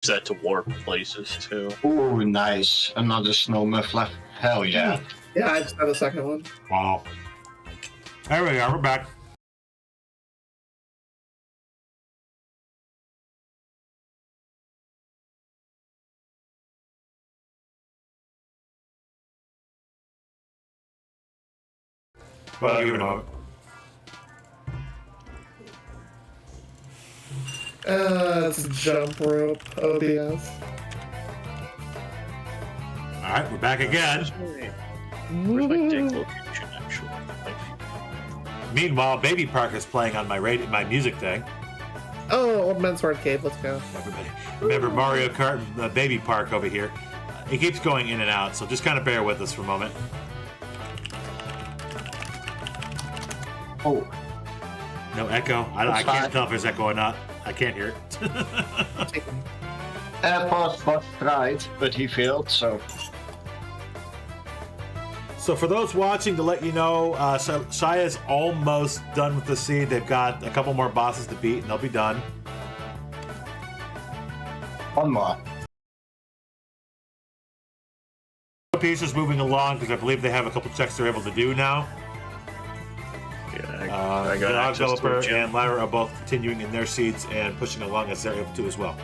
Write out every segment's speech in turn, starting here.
that to warp places too. Ooh, nice. Another snow muffler. Hell yeah. Yeah, I just had a second one. Wow. There we are. We're back. Well, give it a moment. It's a jump rope, ODS. Alright, we're back again. Where's my dig location, actually? Meanwhile, Baby Park is playing on my music thing. Oh, Old Man's Sword Cave, let's go. Everybody. Remember Mario Kart and Baby Park over here. It keeps going in and out, so just kind of bear with us for a moment. Oh. No echo. I can't tell if there's echo or not. I can't hear it. Airport was tried, but he failed, so... So for those watching, to let you know, Shia's almost done with the seed. They've got a couple more bosses to beat, and they'll be done. One more. Pieces moving along, because I believe they have a couple checks they're able to do now. Yeah, I got access Developer to and Lyra are both continuing in their seeds and pushing along as they're able to as well.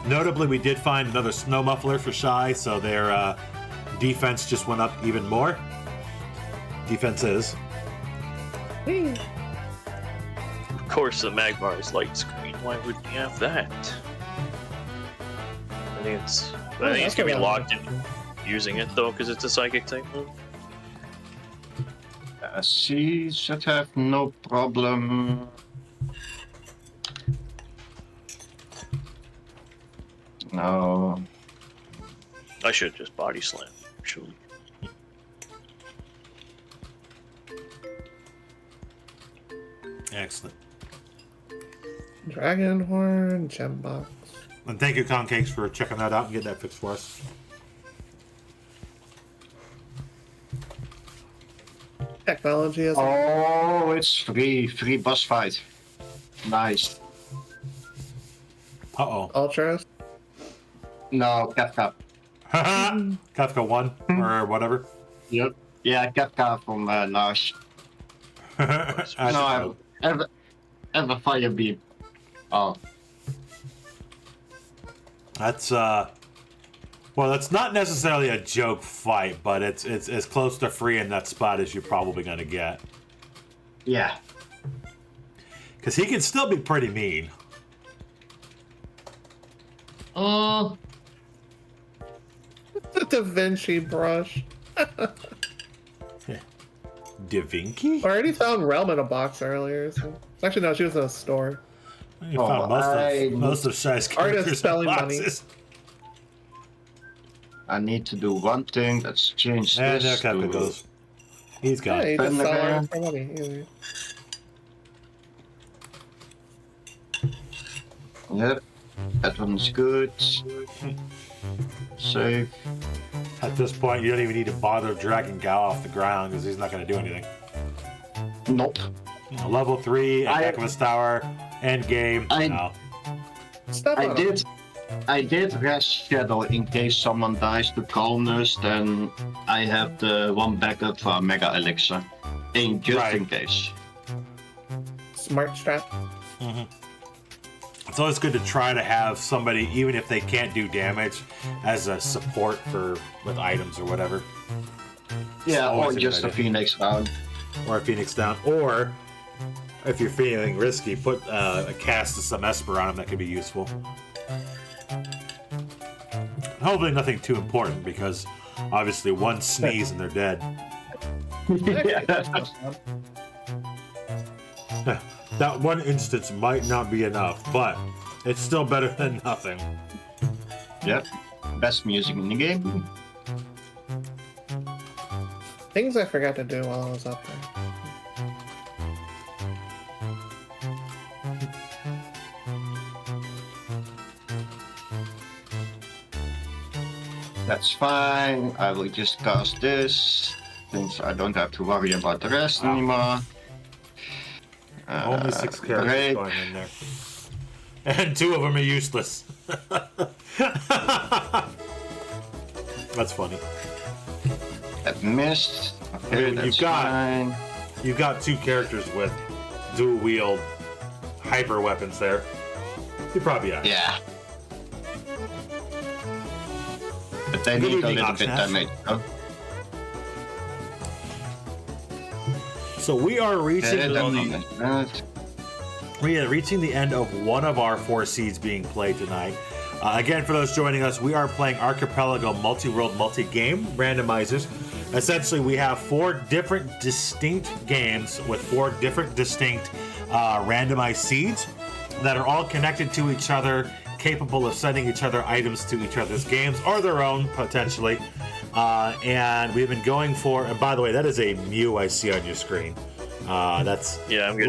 Notably, we did find another snow muffler for Shy, so their defense just went up even more. Defenses. Of course, the Magmar is light screen. Why would we have that? I think it's gonna be locked in using it though, because it's a psychic type move. She should have no problem. No. I should just body slam, actually. Excellent. Dragon Horn, gem box. And thank you, Concakes, for checking that out and getting that fixed for us. Technology is. Oh, it's free boss fight. Nice. Uh-oh. Ultras. No, Kafka. Kafka 1 or whatever. Yep. Yeah, Kafka from Nash. No, ever fire beam. Oh. That's well, that's not necessarily a joke fight, but it's as close to free in that spot as you're probably gonna get. Yeah. Because he can still be pretty mean. The Da Vinci brush. Da Vinci? I already found Realm in a box earlier. So. Actually, no, she was in a store. You found most of Shy's characters spelling in money. boxes. I need to do one thing. Let's change And this. there Kafka goes. He's gone. Yeah, you just sell Thunderbear. art for money. Easy. Yep. That one's good. Save. At this point, you don't even need to bother dragging Gao off the ground because he's not going to do anything. Nope. Level 3, Equus Tower, end game. No. Step on him. I did rest Shadow in case someone dies to calmness, then I have the one backup for Mega Elixir. Just in case. Smart strap. Mm-hmm. It's always good to try to have somebody, even if they can't do damage, as a support with items or whatever. Yeah, or always a just good a idea. Phoenix down. Or a Phoenix down. Or, if you're feeling risky, put a cast of some Esper on them that could be useful. Hopefully nothing too important, because obviously one sneeze and they're dead. That one instance might not be enough, but it's still better than nothing. Yep. Best music in the game. Things I forgot to do while I was up there. That's fine. I will just cast this, since I don't have to worry about the rest anymore. Only 6 characters break. going in there. And 2 of them are useless. That's funny. That missed. Okay, You've that's got- fine. You've got 2 characters with dual wield hyper weapons there. You probably are. Yeah. But they Good need a evening, little bit Oxnash. damage. Oh, So we are reaching okay, all that's the- not bad. We are reaching the end of one of our 4 seeds being played tonight. Again, for those joining us, we are playing Archipelago Multiworld Multi-Game Randomizers. Essentially, we have 4 different distinct games with 4 different distinct randomized seeds that are all connected to each other, capable of sending each other items to each other's games or their own, potentially. And we've been going for, and by the way, that is a Mew I see on your screen. That's Yeah, I'm good.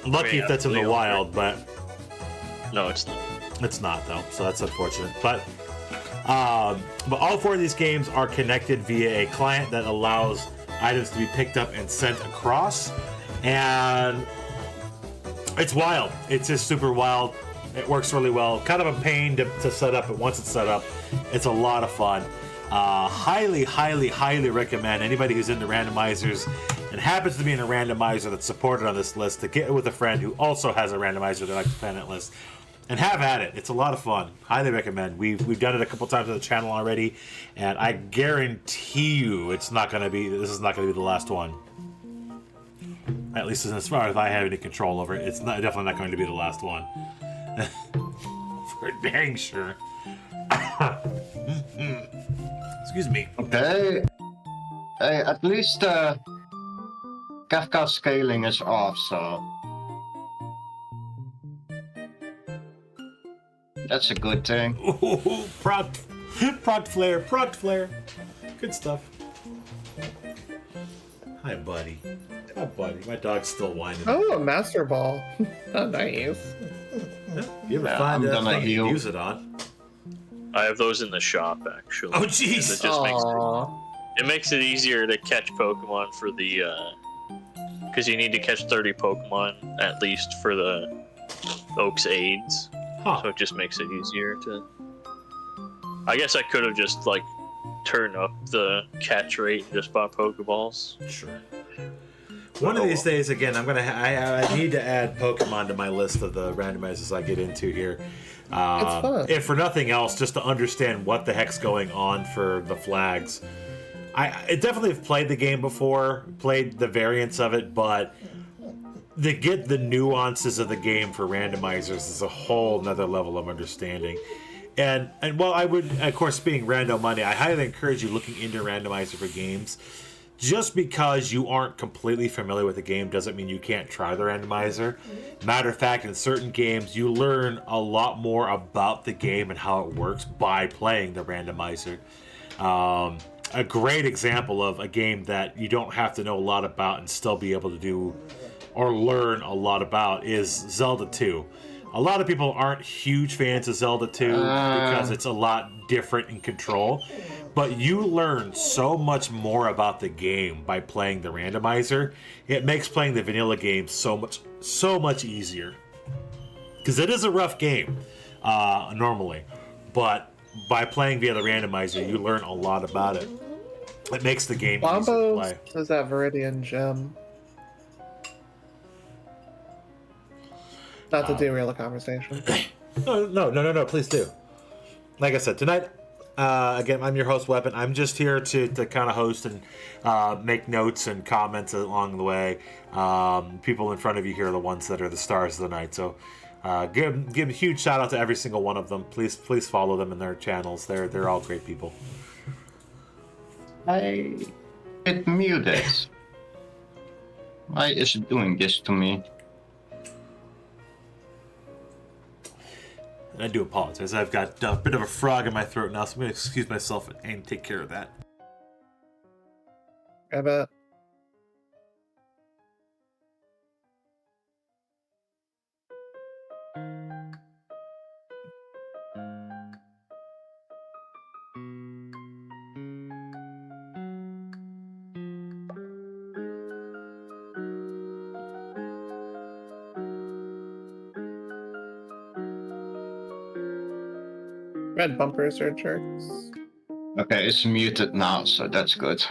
lucky if that's in the Leo. wild, but No, it's not. it's not though, so that's unfortunate. But all 4 of these games are connected via a client that allows items to be picked up and sent across, and it's wild. It's just super wild. It works really well. Kind of a pain to set up, but once it's set up, it's a lot of fun. Highly, highly, highly recommend anybody who's into randomizers and happens to be in a randomizer that's supported on this list to get with a friend who also has a randomizer they like to plan it list and have at it. It's a lot of fun. Highly recommend. We've done it a couple times on the channel already, and I guarantee you this is not going to be the last one. At least as far as I have any control over it, it's definitely not going to be the last one. For dang sure. Excuse me. Okay. Hey, at least Kafka scaling is off, so that's a good thing. Ooh, proc flare. Good stuff. Hi, buddy. Hi, buddy. My dog's still whining. Oh, a master ball. Oh, nice. You ever Yeah, find I'm a gonna thing you heal. can use it on? I have those in the shop actually. Oh, It jeez. just makes Aww. it makes it easier to catch Pokemon for the because you need to catch 30 Pokemon at least for the Oak's aids. Huh. So it just makes it easier to. I guess I could have just like turned up the catch rate and just bought Pokeballs. Sure. One of these days, again, I'm gonna. I need to add Pokemon to my list of the randomizers I get into here. It's fun. If for nothing else, just to understand what the heck's going on for the flags. I definitely have played the game before, played the variants of it, but to get the nuances of the game for randomizers is a whole nother level of understanding. And while I would, of course, being RandoMonday, I highly encourage you looking into randomizer for games. Just because you aren't completely familiar with the game doesn't mean you can't try the randomizer. Matter of fact, in certain games, you learn a lot more about the game and how it works by playing the randomizer. A great example of a game that you don't have to know a lot about and still be able to do or learn a lot about is Zelda 2. A lot of people aren't huge fans of Zelda 2 because it's a lot different in control. But you learn so much more about the game by playing the randomizer. It makes playing the vanilla game so much easier. Because it is a rough game, normally. But by playing via the randomizer, you learn a lot about it. It makes the game easier to Wombo play. says that Viridian gem. Not to derail the conversation. No, please do. Like I said, tonight, again, I'm your host, Weapon. I'm just here to kind of host and make notes and comments along the way. People in front of you here are the ones that are the stars of the night. So give a huge shout out to every single one of them. Please follow them in their channels. They're all great people. It muted. Why is it doing this to me? I do apologize. I've got a bit of a frog in my throat now, so I'm going to excuse myself and take care of that. I bet. Red bumpers are jerks. Okay, it's muted now, so that's good.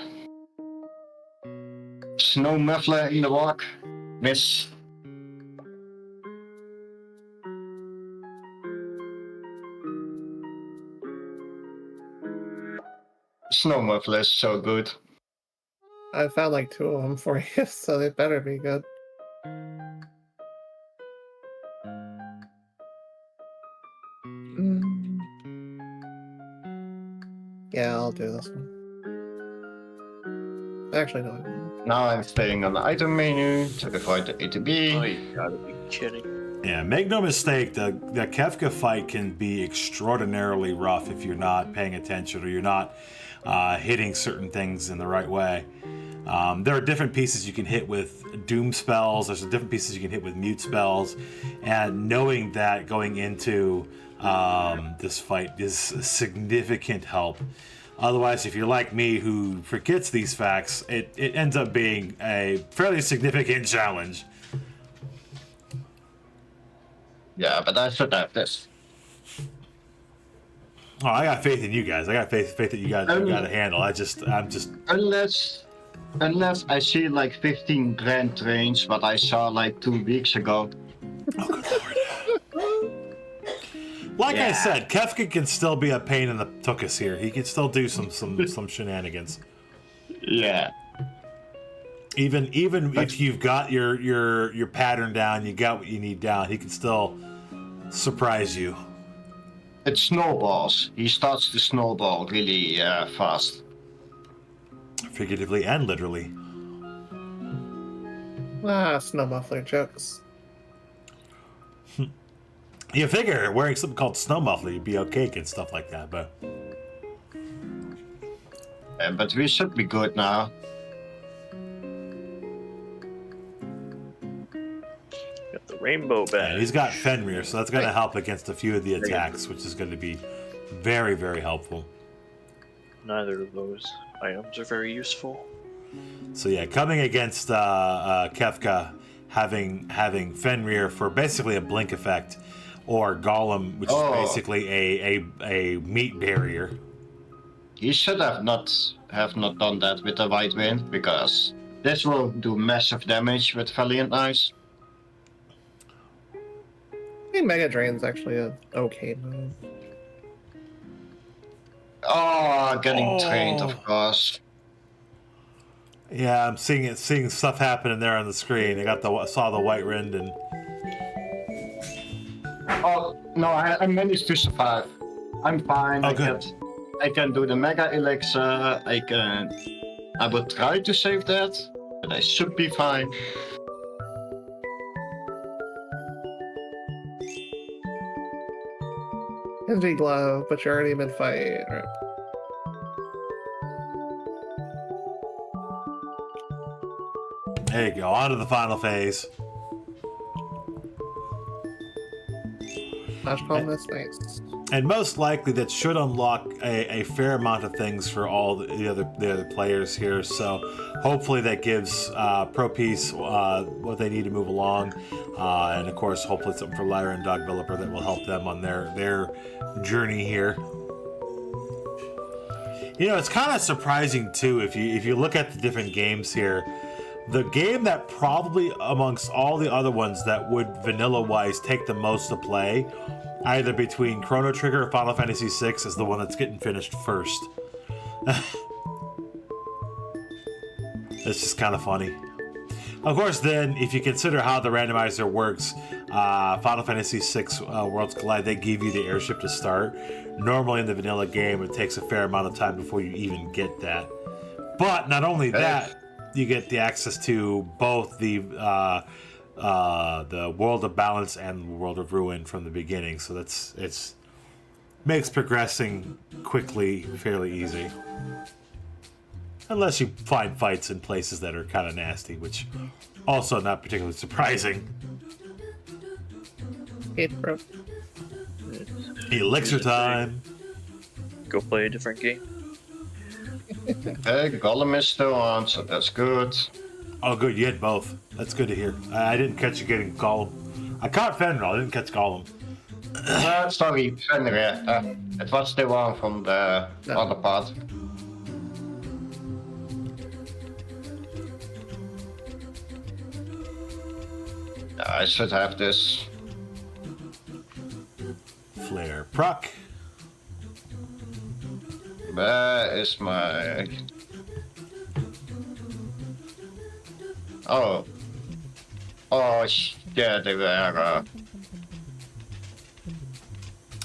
Snow muffler in the walk. Miss. Snow muffler is so good. I found like 2 of them for you, so they better be good. Yeah, I'll do this one. Actually, no, I won't. Now I'm staying on the item menu to avoid the A to B. Oh, you gotta be kidding. Yeah, make no mistake, the Kefka fight can be extraordinarily rough if you're not paying attention or you're not hitting certain things in the right way. There are different pieces you can hit with doom spells, there's different pieces you can hit with mute spells, and knowing that going into this fight is a significant help. Otherwise, if you're like me who forgets these facts, it ends up being a fairly significant challenge. Yeah, but I should have this. Oh, I got faith in you guys. I got faith that you guys got a handle. I'm just. Unless I see like 15 grand range, what I saw like 2 weeks ago. Oh, good lord. Like I said, Kefka can still be a pain in the tuchus here. He can still do some shenanigans. Yeah. Even if you've got your pattern down, you got what you need down, he can still surprise you. It snowballs. He starts to snowball really fast. Figuratively and literally. Snow muffler jokes. You figure wearing something called snow muffler, you'd be okay against stuff like that, but... But we should be good now. Got the rainbow badge. Yeah, he's got Fenrir, so that's going to help against a few of the attacks, which is going to be very, very helpful. Neither of those items are very useful. So yeah, coming against Kefka, having Fenrir for basically a blink effect, or Golem, which is basically a meat barrier. He should have not done that with the White Wind, because this will do massive damage with Valiant Knives. I think Mega Drain's actually a okay move. Oh, getting trained, of course. Yeah, I'm seeing stuff happening there on the screen. I saw the White Wind and. Oh no, I managed to survive. I'm fine. Oh, good. I can do the Mega Elixir. I would try to save that, but I should be fine. Envy Glove, but you're already mid-fight, right? There you go. On to the final phase. Flash calmness, nice. And most likely that should unlock a fair amount of things for all the other players here. So hopefully that gives Pro Peace what they need to move along. And of course, hopefully something for Lyra and Dog Developer that will help them on their journey here. You know, it's kind of surprising too if you look at the different games here. The game that probably amongst all the other ones that would vanilla-wise take the most to play, either between Chrono Trigger or Final Fantasy VI, is the one that's getting finished first. It's just kind of funny. Of course, then, if you consider how the randomizer works, Final Fantasy VI Worlds Collide, they give you the airship to start. Normally in the vanilla game, it takes a fair amount of time before you even get that. But not only that, you get the access to both the World of Balance and the World of Ruin from the beginning, so it's makes progressing quickly fairly easy. Unless you find fights in places that are kind of nasty, which also not particularly surprising. Bro. Elixir time. Go play a different game. Okay, Golem is still on, so that's good. Oh, good, you had both. That's good to hear. I didn't catch you getting Golem. I caught Fenrir, I didn't catch Golem. Sorry, Fenrir. It was the one from the other part. I should have this. Flare proc. Where is my... Oh. Oh, yeah, they were...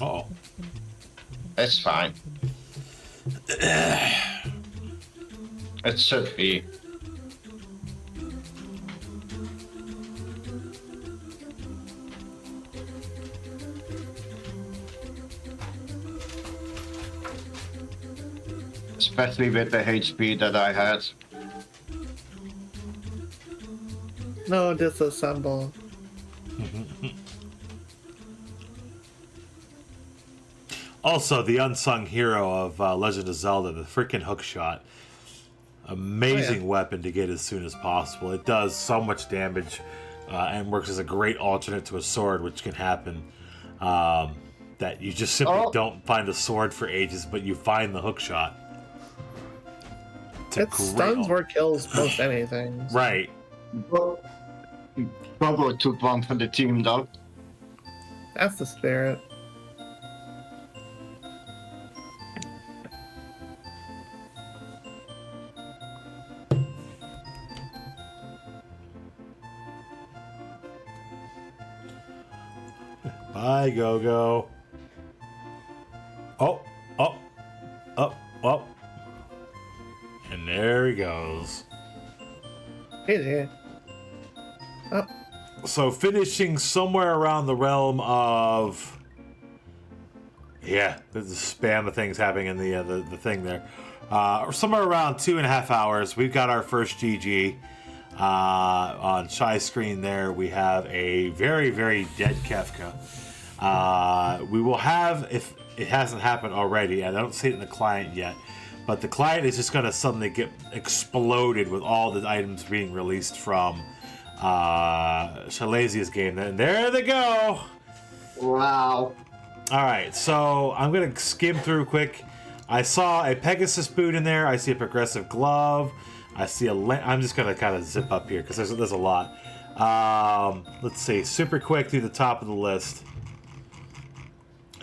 Oh. It's fine. It should be. Especially with the HP that I had. No, disassemble. Also, the unsung hero of Legend of Zelda, the freaking hookshot. Amazing weapon to get as soon as possible. It does so much damage and works as a great alternate to a sword, which can happen. That you just simply don't find a sword for ages, but you find the hookshot. It stuns or kills most anything. Right. Bobo took one for the team, though. That's the spirit. Bye, Go-Go. Oh. And there he goes. Hey. Oh. So finishing somewhere around the realm of... Yeah, there's a spam of things happening in the thing there. Somewhere around 2.5 hours, we've got our first GG. On Shy screen there, we have a very, very dead Kefka. We will have, if it hasn't happened already, and I don't see it in the client yet, but the client is just going to suddenly get exploded with all the items being released from Shalazia's game. And there they go! Wow. Alright, so I'm going to skim through quick. I saw a Pegasus boot in there. I see a progressive glove. I see I'm just going to kind of zip up here because there's a lot. Let's see. Super quick through the top of the list.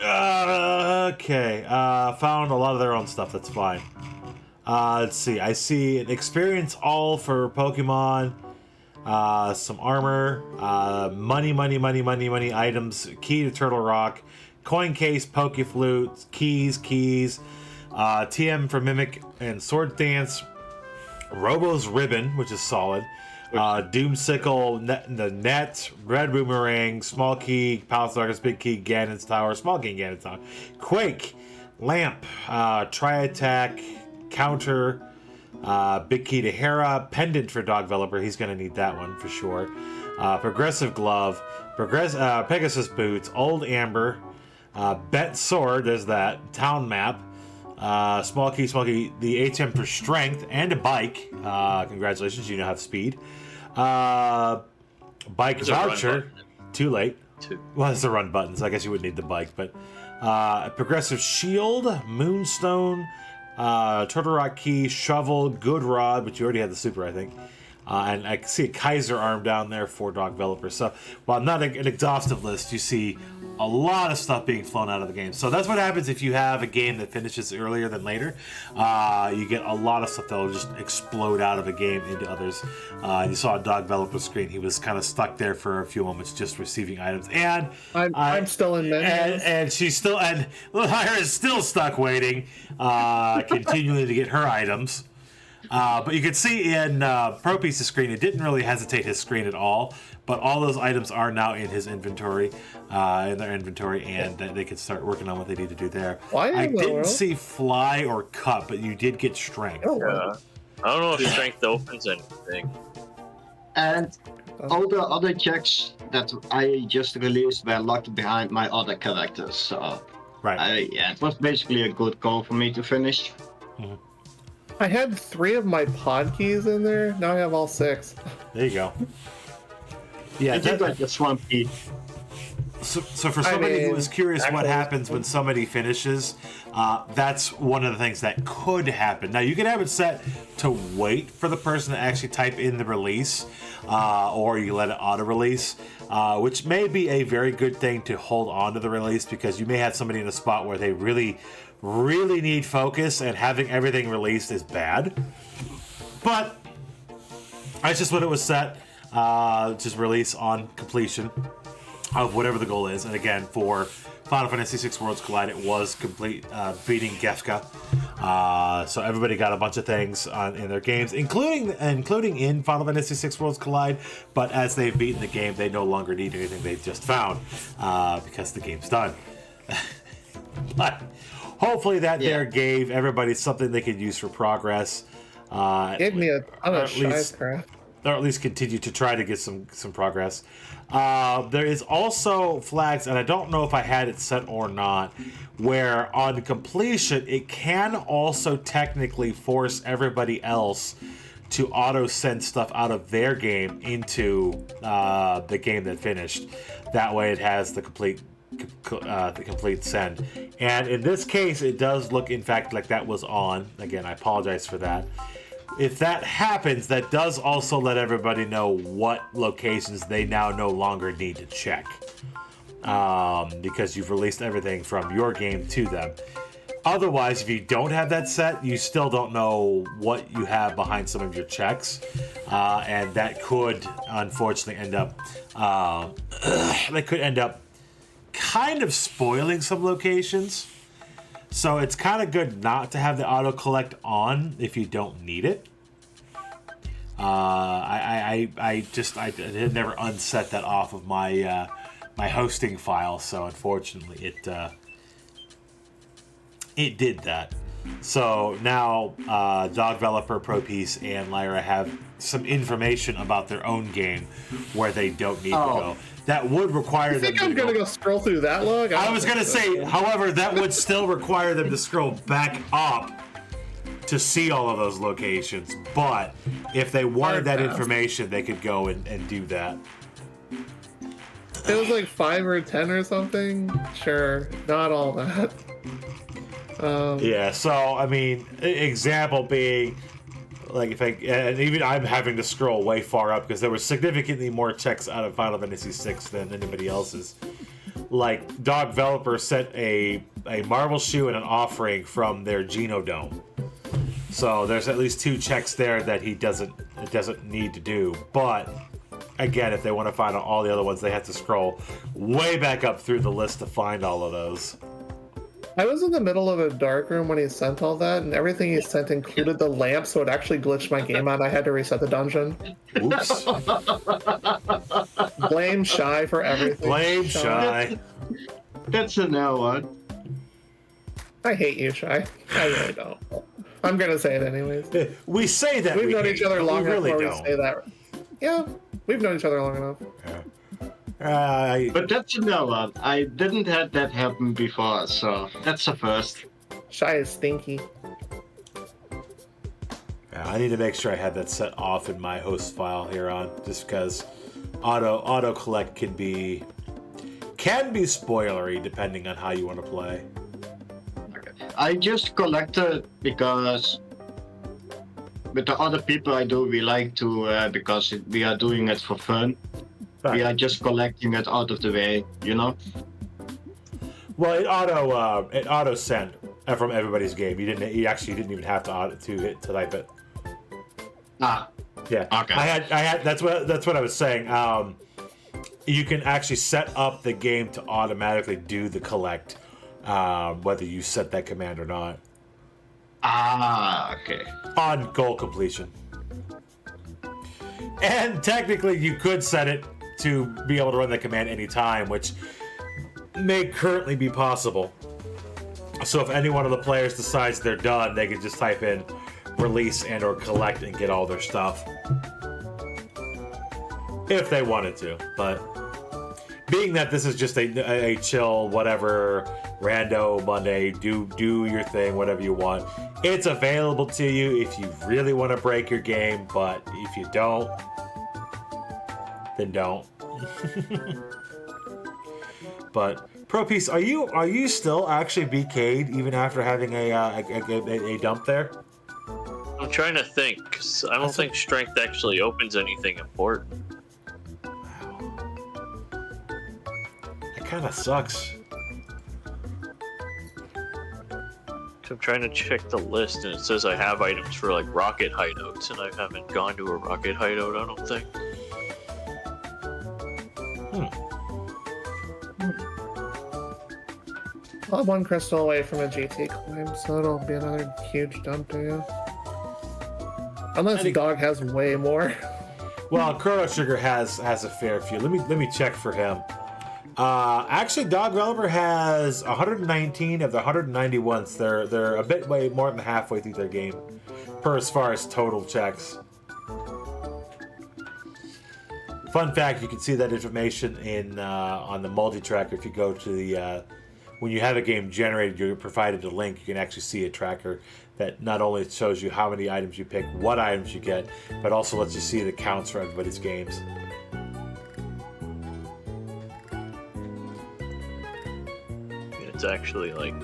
Okay. Found a lot of their own stuff. That's fine. Let's see. I see an experience all for Pokemon. Some armor. Money items. Key to Turtle Rock. Coin case, Pokeflute. Keys. TM for Mimic and Sword Dance. Robo's Ribbon, which is solid. Doomsicle, the Net, Red Boomerang, Small Key, Palace Darkness, Big Key, Ganon's Tower, Small Key, Ganon's Tower. Quake, Lamp, Tri-Attack, Counter, Big Key to Hera, Pendant for Dog Developer, he's going to need that one for sure. Progressive Glove, Pegasus Boots, Old Amber, Bent Sword, there's that, Town Map, Small key, the ATM for Strength, and a bike. Congratulations, you now have speed. Bike voucher. Too late. Well, it's a run button, so I guess you wouldn't need the bike. But progressive shield, Moonstone, Turtle Rock key, shovel, good rod, but you already had the super, I think. And I see a Kaiser arm down there for Dog Developers. So, while not an exhaustive list, you see a lot of stuff being flown out of the game. So that's what happens if you have a game that finishes earlier than later. You get a lot of stuff that will just explode out of a game into others. You saw a Dog Developer's screen. He was kind of stuck there for a few moments just receiving items. And I'm still in menus. And she's still, and Lyra is still stuck waiting, continuing to get her items. But you can see in Pro Piece's screen, it didn't really hesitate his screen at all. But all those items are now in his inventory, and they can start working on what they need to do there. I didn't see Fly or Cut, but you did get Strength. Yeah. I don't know if Strength opens anything. And all the other checks that I just released were locked behind my other characters. So, right. It was basically a good goal for me to finish. Mm-hmm. I had 3 of my pod keys in there. Now I have all 6. There you go. Yeah, I did like the swamp key. So for somebody who was curious what happens when somebody finishes, that's one of the things that could happen. Now, you can have it set to wait for the person to actually type in the release, or you let it auto-release, which may be a very good thing to hold on to the release, because you may have somebody in a spot where they really, really need focus, and having everything released is bad. But that's just what it was set. Just release on completion of whatever the goal is. And again, for Final Fantasy VI Worlds Collide, it was complete beating Gefka. So everybody got a bunch of things in their games, including in Final Fantasy VI Worlds Collide. But as they've beaten the game, they no longer need anything they've just found, because the game's done. But hopefully that there gave everybody something they could use for progress. Gave me a ton of crap. Or at least continue to try to get some progress. There is also flags, and I don't know if I had it set or not, where on completion it can also technically force everybody else to auto send stuff out of their game into the game that finished. That way it has the complete send. And in this case, it does look, in fact, like that was on. Again, I apologize for that. If that happens, that does also let everybody know what locations they now no longer need to check, because you've released everything from your game to them. Otherwise, if you don't have that set, you still don't know what you have behind some of your checks, and that could unfortunately end up kind of spoiling some locations. So it's kind of good not to have the auto collect on if you don't need it. I had never unset that off of my my hosting file, so unfortunately it did that. So now Dog Developer, ProPiece, and Lyra have some information about their own game where they don't need to go. That would require them to gonna go scroll through that log? I was gonna say, however, that would still require them to scroll back up to see all of those locations. But if they wanted that information, they could go and do that. It was like 5 or 10 or something. Sure, not all that. Yeah. So I mean, example being, like, and even I'm having to scroll way far up because there were significantly more checks out of Final Fantasy VI than anybody else's. Like, Dog Developer sent a Marvel shoe and an offering from their Genodome. So there's at least 2 checks there that he doesn't need to do. But again, if they want to find all the other ones, they have to scroll way back up through the list to find all of those. I was in the middle of a dark room when he sent all that, and everything he sent included the lamp, so it actually glitched my game out. I had to reset the dungeon. Oops. Blame Shy for everything. Blame Shy. That's a now one. I hate you, Shy. I really don't. I'm gonna say it anyways. We say that we've known each other long enough really where don't. we say that. Yeah, we've known each other long enough. But that's a no one. I didn't have that happen before, so that's a first. Shy is stinky. Yeah, I need to make sure I have that set off in my host file here on, just because auto collect can be spoilery depending on how you want to play. Okay. I just collected because with the other people I do, we like to because we are doing it for fun. Right. We are just collecting it out of the way, you know. Well, it auto sent from everybody's game. You actually didn't even have to type it. Ah. Yeah. Okay. I had. That's what I was saying. You can actually set up the game to automatically do the collect, whether you set that command or not. Ah. Okay. On goal completion. And technically, you could set it to be able to run the command anytime, which may currently be possible. So if any one of the players decides they're done, they can just type in release and or collect and get all their stuff. If they wanted to. But being that this is just a chill, whatever, rando Monday, do your thing, whatever you want. It's available to you if you really want to break your game, but if you don't, then don't. But Pro Piece, are you still actually BK'd even after having a dump there? I'm trying to think, 'cause I don't think strength actually opens anything important. Wow. That kind of sucks. I'm trying to check the list, and it says I have items for like rocket hideouts, and I haven't gone to a rocket hideout, I don't think. I'm one crystal away from a GT climb, so it'll be another huge dump to you. Unless Dog has way more. Well, Chrono Trigger has a fair few. Let me check for him. Actually, Dog Reliever has 119 of the 191s. They're a bit way more than halfway through their game, per as far as total checks. Fun fact: you can see that information in on the multi-tracker. If you go to the when you have a game generated, you're provided a link. You can actually see a tracker that not only shows you how many items you pick, what items you get, but also lets you see the counts for everybody's games. It's actually like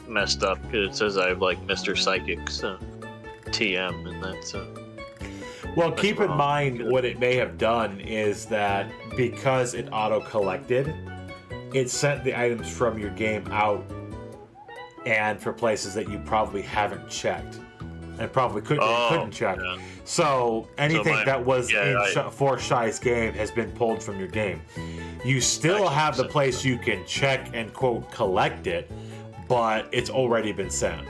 messed up because it says I have like Mr. Psychic's TM, and that's well, that's keep in wrong. mind what it may have done is that because it auto-collected, it sent the items from your game out and for places that you probably haven't checked and probably couldn't check. Yeah. So anything that was for Shy's game has been pulled from your game. You still have the place you can check and quote collect it, but it's already been sent.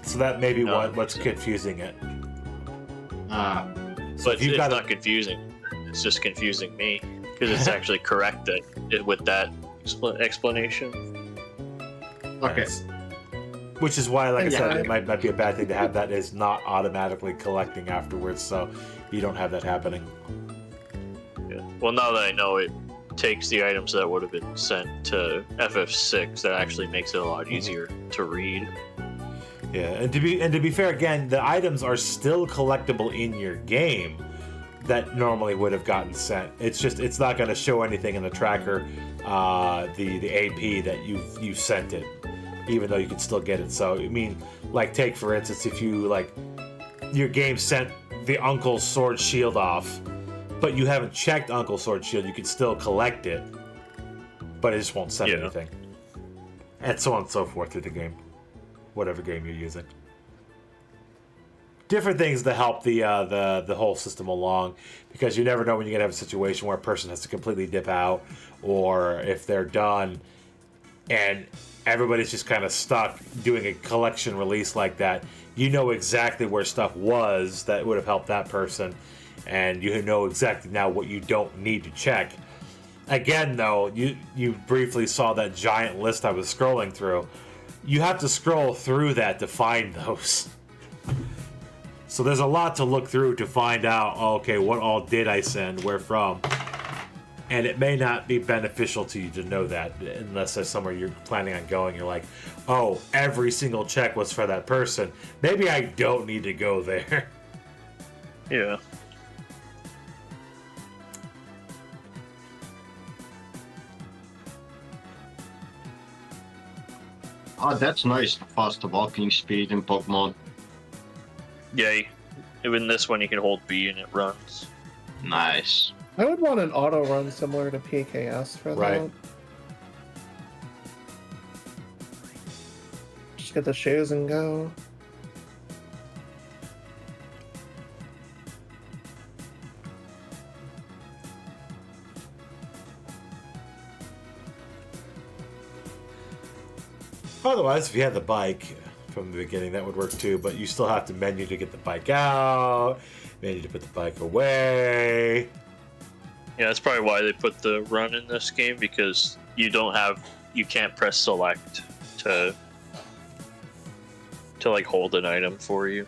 So that may be what's confusing it. So but it's not confusing. It's just confusing me because it's actually correct with that explanation. Okay. Which is why, like I said, it might not be a bad thing to have that is not automatically collecting afterwards, so you don't have that happening. Yeah. Well, now that I know it takes the items that would have been sent to FF6, that actually makes it a lot easier to read. Yeah, and to be fair, again, the items are still collectible in your game that normally would have gotten sent. It's just it's not going to show anything in the tracker, the AP that you sent it, even though you can still get it. So I mean, like take for instance, if you like your game sent the Uncle's Sword Shield off, but you haven't checked Uncle's Sword Shield, you can still collect it, but it just won't send anything, and so on and so forth through the game. Whatever game you're using. Different things to help the whole system along, because you never know when you're gonna have a situation where a person has to completely dip out, or if they're done and everybody's just kind of stuck doing a collection release like that. You know exactly where stuff was that would have helped that person, and you know exactly now what you don't need to check. Again, though, you briefly saw that giant list I was scrolling through. You have to scroll through that to find those. So there's a lot to look through to find out, okay, what all did I send, where from? And it may not be beneficial to you to know that, unless there's somewhere you're planning on going. You're like, oh, every single check was for that person. Maybe I don't need to go there. Yeah. Oh, that's nice. Faster walking speed in Pokemon. Yay. Even this one you can hold B and it runs. Nice. I would want an auto run similar to PKS for that. Right. Just get the shoes and go. Otherwise, if you had the bike from the beginning, that would work too, but you still have to menu to get the bike out, menu to put the bike away. Yeah, that's probably why they put the run in this game, because you can't press select to like hold an item for you.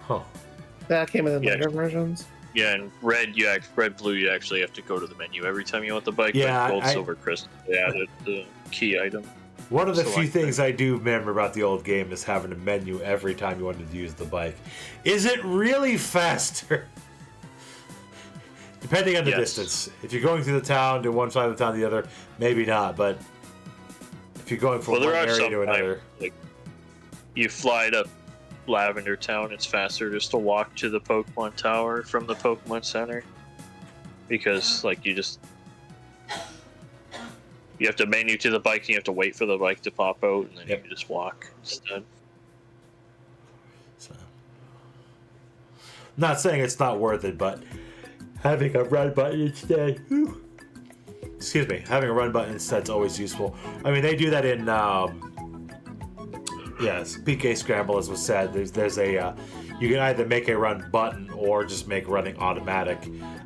Huh. That came in the later versions. Yeah, and red, blue, you actually have to go to the menu every time you want the bike. Yeah, but gold, silver, crystal, they added the key item. One of the few Select things I do remember about the old game is having a menu every time you wanted to use the bike. Is it really faster? Depending on the Yes. distance. If you're going through the town to one side of the town to the other, maybe not. But if you're going from Well, one there are area some to another, like you fly to Lavender Town, it's faster just to walk to the Pokemon Tower from the Pokemon Center. Because, like, you have to menu to the bike, and you have to wait for the bike to pop out, and then Yep. you can just walk instead. so. Not saying it's not worth it, but having a run button instead. Whew. Excuse me, having a run button instead is always useful. I mean, they do that in yes, PK Scramble, as was said. There's a you can either make a run button or just make running automatic.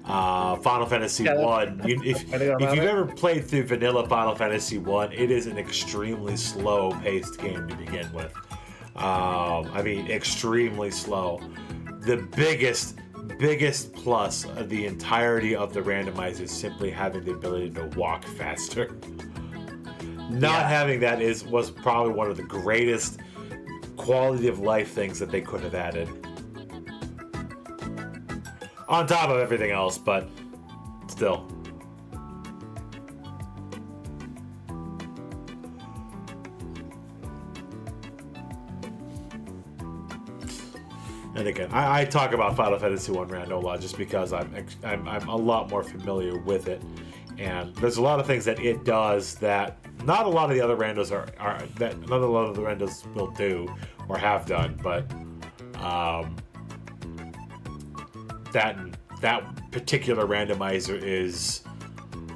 Final Fantasy Yeah, One. If I think about you've it. ever played through vanilla Final Fantasy One, it is an extremely slow-paced game to begin with. I mean, extremely slow. The biggest plus of the entirety of the randomizer is simply having the ability to walk faster. Not having that was probably one of the greatest quality of life things that they could have added. On top of everything else, but still. And again, I talk about Final Fantasy One Rando a lot just because I'm a lot more familiar with it, and there's a lot of things that it does that not a lot of the other randos are that not a lot of the randos will do or have done, but that particular randomizer is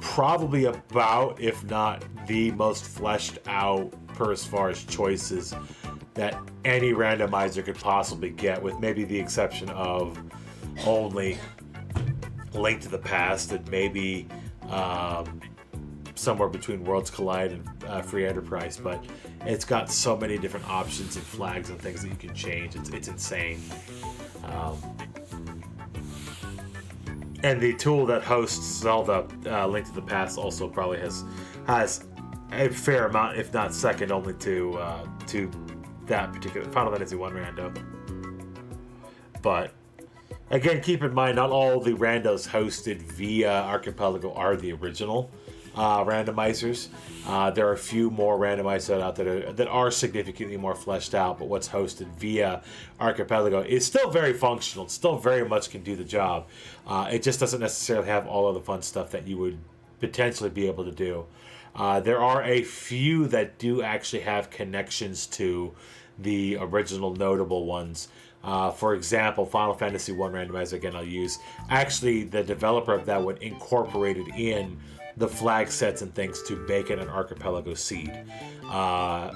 probably about, if not the most fleshed out per as far as choices that any randomizer could possibly get, with maybe the exception of only Link to the Past and maybe somewhere between Worlds Collide and Free Enterprise. But it's got so many different options and flags and things that you can change. It's insane. And the tool that hosts Zelda Link to the Past also probably has a fair amount, if not second only to that particular Final Fantasy One rando. But again, keep in mind, not all the randos hosted via Archipelago are the original randomizers. There are a few more randomizers out there that are significantly more fleshed out, but what's hosted via Archipelago is still very functional. It still very much can do the job. It just doesn't necessarily have all of the fun stuff that you would potentially be able to do. There are a few that do actually have connections to the original notable ones. For example, Final Fantasy One randomizer, again, I'll use. Actually, the developer of that one incorporated in the flag sets and things to bake in an Archipelago seed. The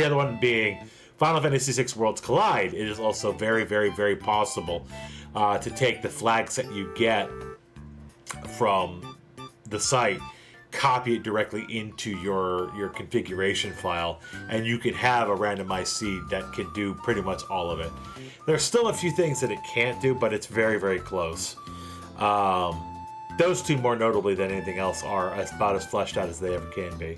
other one being Final Fantasy VI Worlds Collide. It is also very, very, very possible to take the flag set you get from the site, copy it directly into your configuration file, and you could have a randomized seed that can do pretty much all of it. There's still a few things that it can't do, but it's very, very close. Those two, more notably than anything else, are about as fleshed out as they ever can be.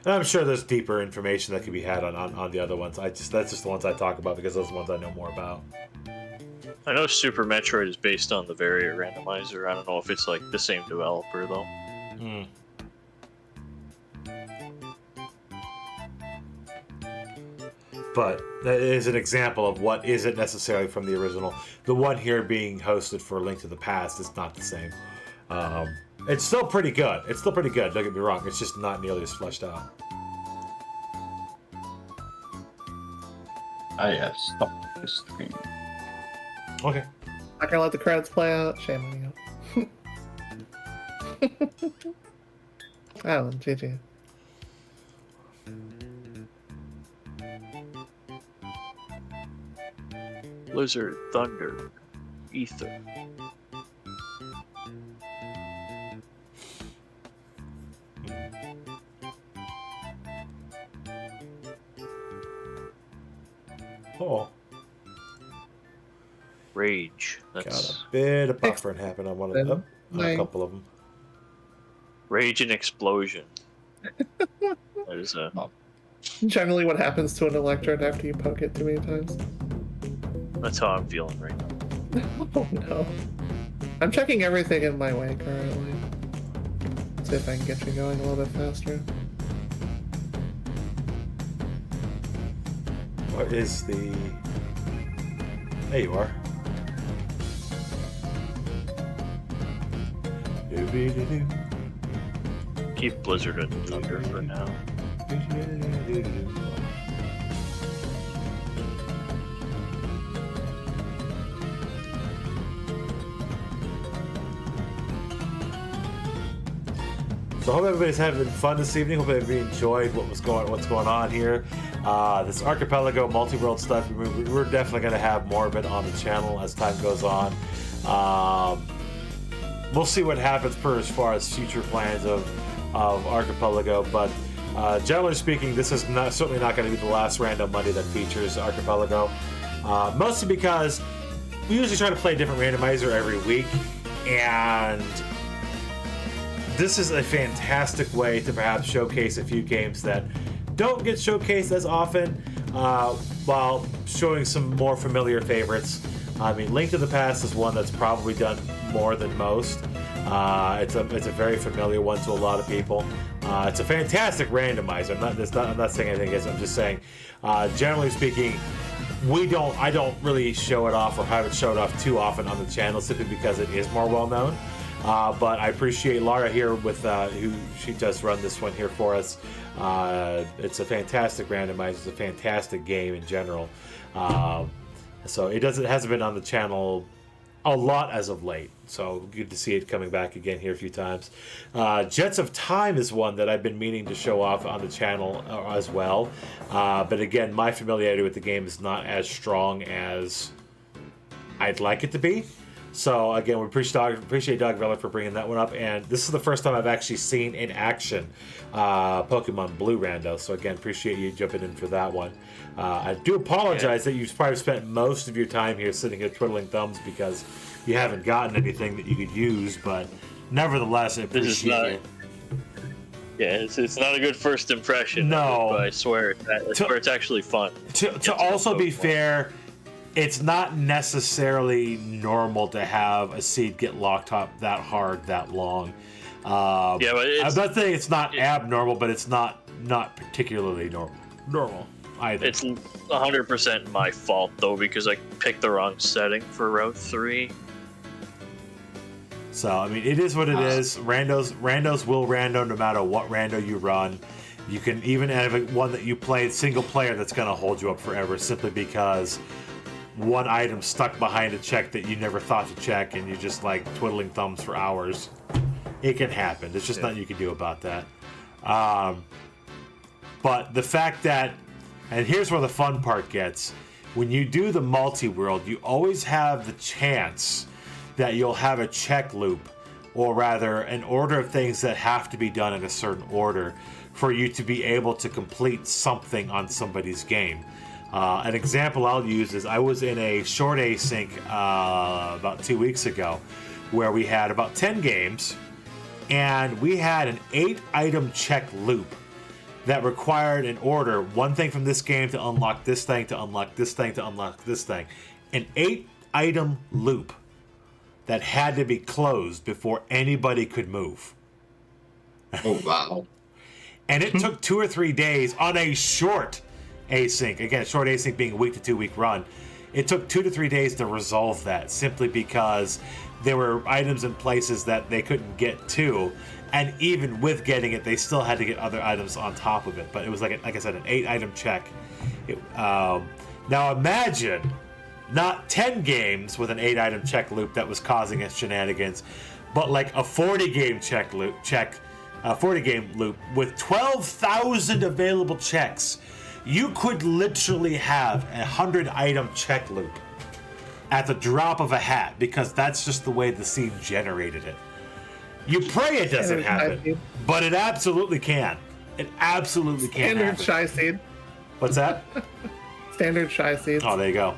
And I'm sure there's deeper information that can be had on the other ones. That's just the ones I talk about because those are the ones I know more about. I know Super Metroid is based on the Variant randomizer. I don't know if it's like the same developer though. But that is an example of what isn't necessarily from the original. The one here being hosted for Link to the Past is not the same. It's still pretty good. Don't get me wrong. It's just not nearly as fleshed out. I have stopped the stream. Okay. Not gonna let the credits play out. Shame on you. Oh, GG. Blizzard, Thunder, Ether. Oh. Rage. Got That's a bit of buffering happen on one of them. On a couple of them. Rage and Explosion. There's a Generally, what happens to an electrode after you poke it too many times. That's how I'm feeling right now. Oh no. I'm checking everything in my way currently. See if I can get you going a little bit faster. What is the... There you are. Keep Blizzard and Thunder for now. So I hope everybody's having fun this evening. Hope everybody enjoyed what's going on here. This Archipelago Multiworld stuff, we're definitely going to have more of it on the channel as time goes on. We'll see what happens as far as future plans of Archipelago, but generally speaking, this is certainly not going to be the last Random Monday that features Archipelago. Mostly because we usually try to play a different randomizer every week, and this is a fantastic way to perhaps showcase a few games that don't get showcased as often, while showing some more familiar favorites. I mean, Link to the Past is one that's probably done more than most. It's a very familiar one to a lot of people. It's a fantastic randomizer. I'm not saying anything against it. I'm just saying, generally speaking, I don't really show it off or have it showed off too often on the channel simply because it is more well known. But I appreciate Laura here with who she does run this one here for us. It's a fantastic randomizer. It's a fantastic game in general. So it hasn't been on the channel a lot as of late. So good to see it coming back again here a few times. Jets of Time is one that I've been meaning to show off on the channel as well. But again, my familiarity with the game is not as strong as I'd like it to be. So again, we appreciate Doug Veller for bringing that one up, and this is the first time I've actually seen in action Pokemon Blue Rando. So again, appreciate you jumping in for that one. I do apologize that you've probably spent most of your time here sitting here twiddling thumbs because you haven't gotten anything that you could use, but nevertheless, I appreciate it. Yeah, it's not a good first impression. No, but I swear it's actually fun. To also be fair, it's not necessarily normal to have a seed get locked up that hard that long. Yeah, but I'm not saying it's not abnormal, but it's not particularly normal either. It's 100% my fault though because I picked the wrong setting for Route 3. So I mean, it is what it is. Randos will rando no matter what rando you run. You can even have one that you play single player that's going to hold you up forever simply because one item stuck behind a check that you never thought to check, and you're just like twiddling thumbs for hours. It can happen. There's just nothing you can do about that. But the fact that, and here's where the fun part gets, when you do the multi-world, you always have the chance that you'll have a check loop, or rather an order of things that have to be done in a certain order for you to be able to complete something on somebody's game. An example I'll use is I was in a short async about 2 weeks ago where we had about 10 games and we had an 8-item check loop that required an order, one thing from this game to unlock this thing, to unlock this thing, to unlock this thing. An 8-item loop that had to be closed before anybody could move. Oh, wow. And it took 2 or 3 days on a short async. Again, short async being a week to 2 week run. It took 2 to 3 days to resolve that simply because there were items in places that they couldn't get to, and even with getting it, they still had to get other items on top of it. But it was like I said, an 8-item check. Now imagine not 10 games with an 8-item check loop that was causing us shenanigans, but like a 40-game loop with 12,000 available checks. You could literally have a 100-item check loop at the drop of a hat because that's just the way the scene generated it. You pray it doesn't happen, but it absolutely can. It absolutely can. Standard shy seed. What's that? Standard shy seeds. Oh, there you go.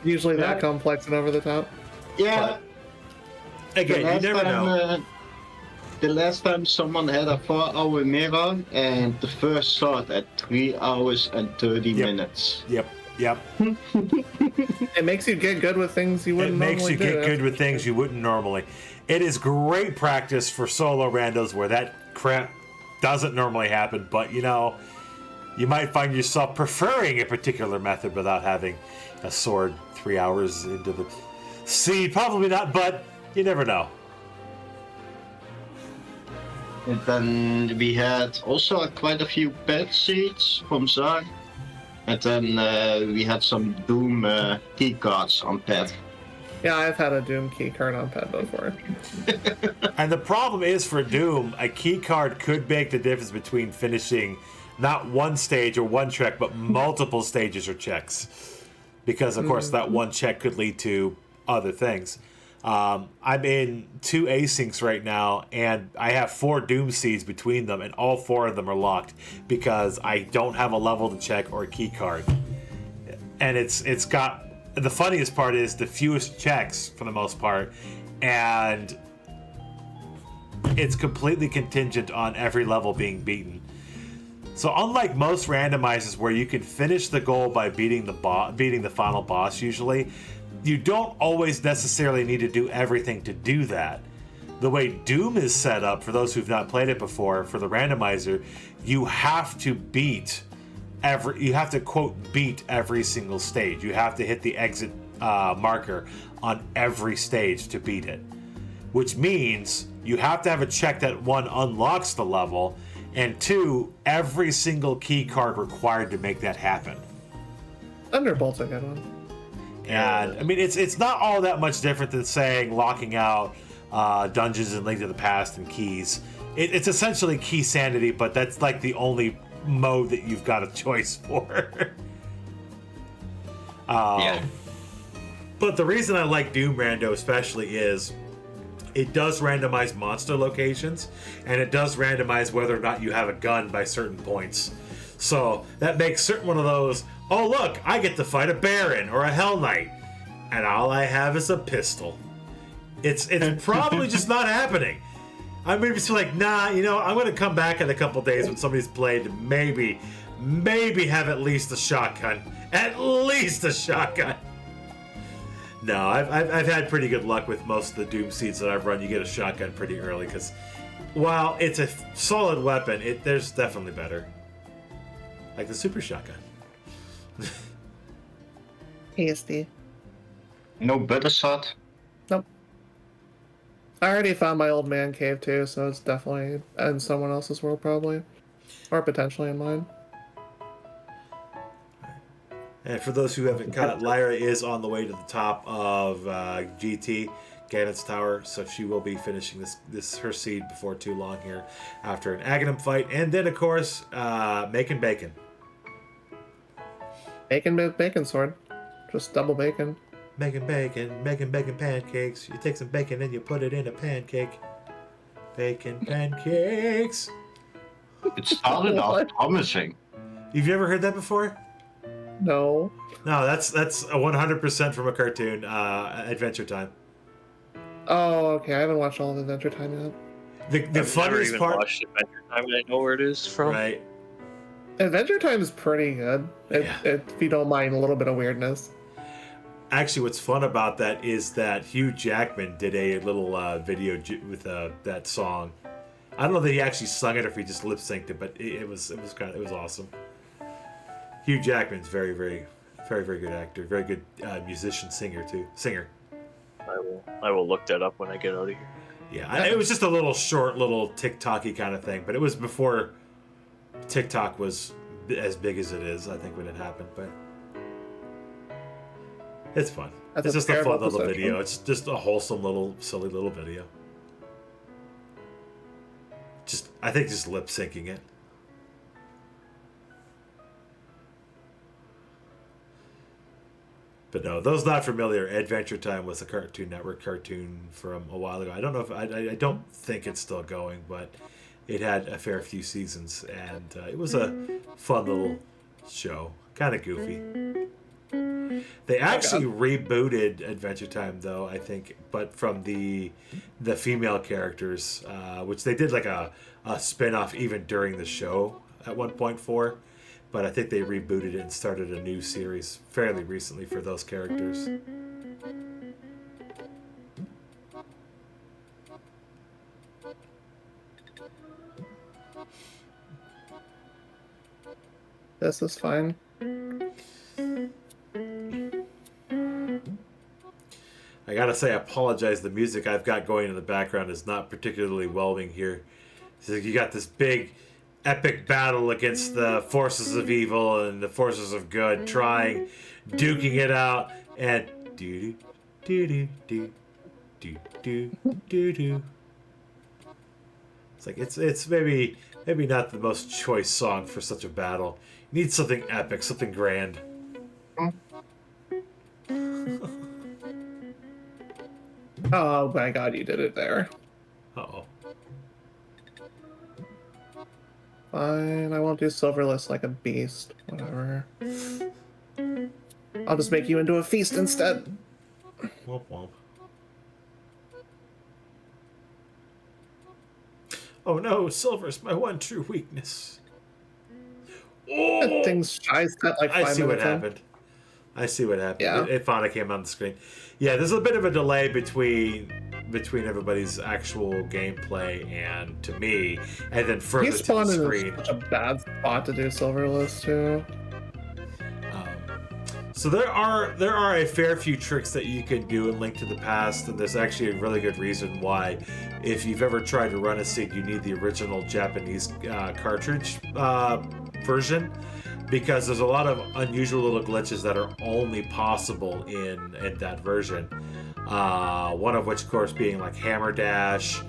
Usually that complex and over the top. Yeah. But, again, you never know. the last time someone had a 4-hour mirror, and the first shot at 3 hours and 30 minutes. Yep. It makes you get good with things you wouldn't normally do. It makes you get good with things you wouldn't normally. It is great practice for solo randos where that crap doesn't normally happen, but you know, you might find yourself preferring a particular method without having a sword 3 hours into the sea. Probably not, but you never know. And then we had also quite a few pet seeds from Zag. And then we had some Doom key cards on pet. Yeah, I've had a Doom key card on pet before. And the problem is for Doom, a key card could make the difference between finishing not one stage or one check, but multiple stages or checks. Because, of course, that one check could lead to other things. I'm in 2 asyncs right now, and I have 4 Doom Seeds between them, and all 4 of them are locked because I don't have a level to check or a key card. And it's got... The funniest part is the fewest checks, for the most part, and it's completely contingent on every level being beaten. So unlike most randomizers where you can finish the goal by beating the final boss usually, you don't always necessarily need to do everything to do that. The way Doom is set up, for those who've not played it before, for the randomizer, you have to quote beat every single stage. You have to hit the exit marker on every stage to beat it. Which means you have to have a check that 1 unlocks the level, and 2, every single key card required to make that happen. Thunderbolt's a good one. And I mean, it's not all that much different than saying locking out dungeons in Link to the Past and keys. It's essentially key sanity, but that's like the only mode that you've got a choice for. Yeah. But the reason I like Doom Rando especially is it does randomize monster locations, and it does randomize whether or not you have a gun by certain points. So that makes certain one of those, oh look, I get to fight a Baron or a Hell Knight, and all I have is a pistol. It's probably just not happening. I maybe just like, nah, you know, I'm gonna come back in a couple days when somebody's played, maybe have at least a shotgun. At least a shotgun. No, I've had pretty good luck with most of the Doom Seeds that I've run. You get a shotgun pretty early because while it's a solid weapon, there's definitely better. Like the super shotgun. ASD. No better shot. Nope. I already found my old man cave too, so it's definitely in someone else's world probably. Or potentially in mine. And for those who haven't caught it, Lyra is on the way to the top of GT, Ganon's Tower, so she will be finishing this her seed before too long here after an Aghanim fight. And then, of course, making bacon. Bacon sword. Just double bacon. Making bacon pancakes. You take some bacon and you put it in a pancake. Bacon pancakes. It started off promising. You've never heard that before? No. No, that's a 100% from a cartoon, Adventure Time. Oh, okay. I haven't watched all of Adventure Time yet. The I've funniest never even part, watched Adventure Time, and I know where it is from. right? Adventure Time is pretty good. If you don't mind a little bit of weirdness. Actually, what's fun about that is that Hugh Jackman did a little video with that song. I don't know that he actually sung it or if he just lip synced it, but it was awesome. Hugh Jackman's very, very, very, very good actor, very good musician, singer. I will look that up when I get out of here. Yeah, it was just a little short, little TikTok-y kind of thing, but it was before TikTok was as big as it is, I think, when it happened, but it's fun. It's just a fun little video. It's just a wholesome little, silly little video. I think just lip syncing it. But no, those not familiar, Adventure Time was a Cartoon Network cartoon from a while ago. I don't know if I don't think it's still going, but it had a fair few seasons, and it was a fun little show, kind of goofy. They actually rebooted Adventure Time, though, I think, but from the female characters, which they did like a spin-off even during the show at one point for. But I think they rebooted it and started a new series fairly recently for those characters. This is fine. I gotta say, I apologize. The music I've got going in the background is not particularly welding here. So you got this big, epic battle against the forces of evil and the forces of good, duking it out, and do do do do do do do do. It's like it's maybe not the most choice song for such a battle. You need something epic, something grand. Oh my god, you did it there. Uh-oh. Fine, I won't do Silverless like a beast. Whatever. I'll just make you into a feast instead. Womp womp. Oh no, Silver's my one true weakness. Oh! That thing's shy set like 5 minutes I see what in. happened. I see what happened. Yeah. It finally came on the screen. Yeah, there's a bit of a delay between everybody's actual gameplay and to me, and then further He to the spawned in screen. such a bad spot to do Silverless too. So there are a fair few tricks that you can do in Link to the Past, and there's actually a really good reason why. If you've ever tried to run a seed, you need the original Japanese cartridge version, because there's a lot of unusual little glitches that are only possible in that version. One of which, of course, being like hammer dash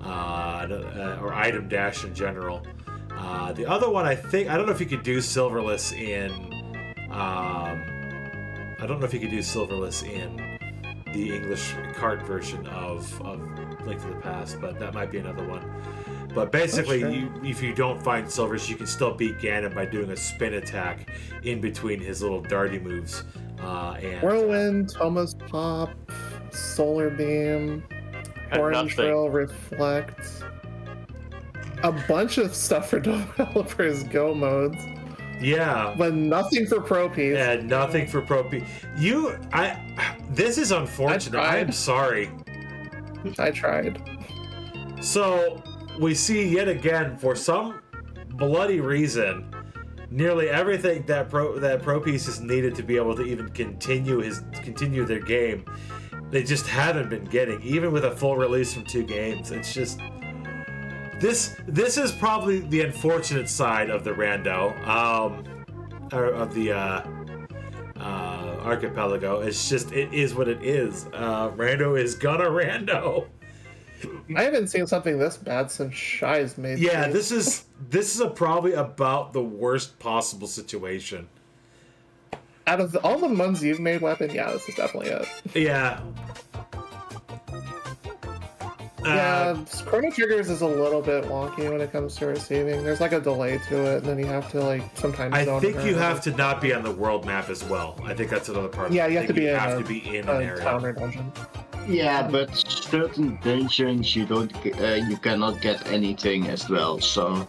or item dash in general. The other one, I don't know if you could do Silverless in. I don't know if you could do Silverless in the English cart version of Link to the Past, but that might be another one. But basically, if you don't find Silverless, you can still beat Ganon by doing a spin attack in between his little darty moves. Whirlwind, Thomas Pop, Solar Beam, Orange Trail Reflect. A bunch of stuff for developers Go modes. Yeah. But nothing for Pro Piece. Yeah, nothing for Pro Piece. This is unfortunate. I am sorry. I tried. So, we see yet again, for some bloody reason, nearly everything that Pro Piece is needed to be able to even continue their game, they just haven't been getting, even with a full release from 2 games. It's just... This is probably the unfortunate side of the Rando, or of the Archipelago. It's just, it is what it is. Rando is gonna Rando. I haven't seen something this bad since Shy's made. Yeah, this is probably about the worst possible situation. Out of all the ones you've made, Weapon, yeah, this is definitely it. Yeah. Yeah, Chrono Triggers is a little bit wonky when it comes to receiving. There's like a delay to it, and then you have to like sometimes. I think you have to not be on the world map as well. I think that's another part. Yeah, you have to be in an area. Town or dungeon. Yeah, but certain dungeons you cannot get anything as well. So,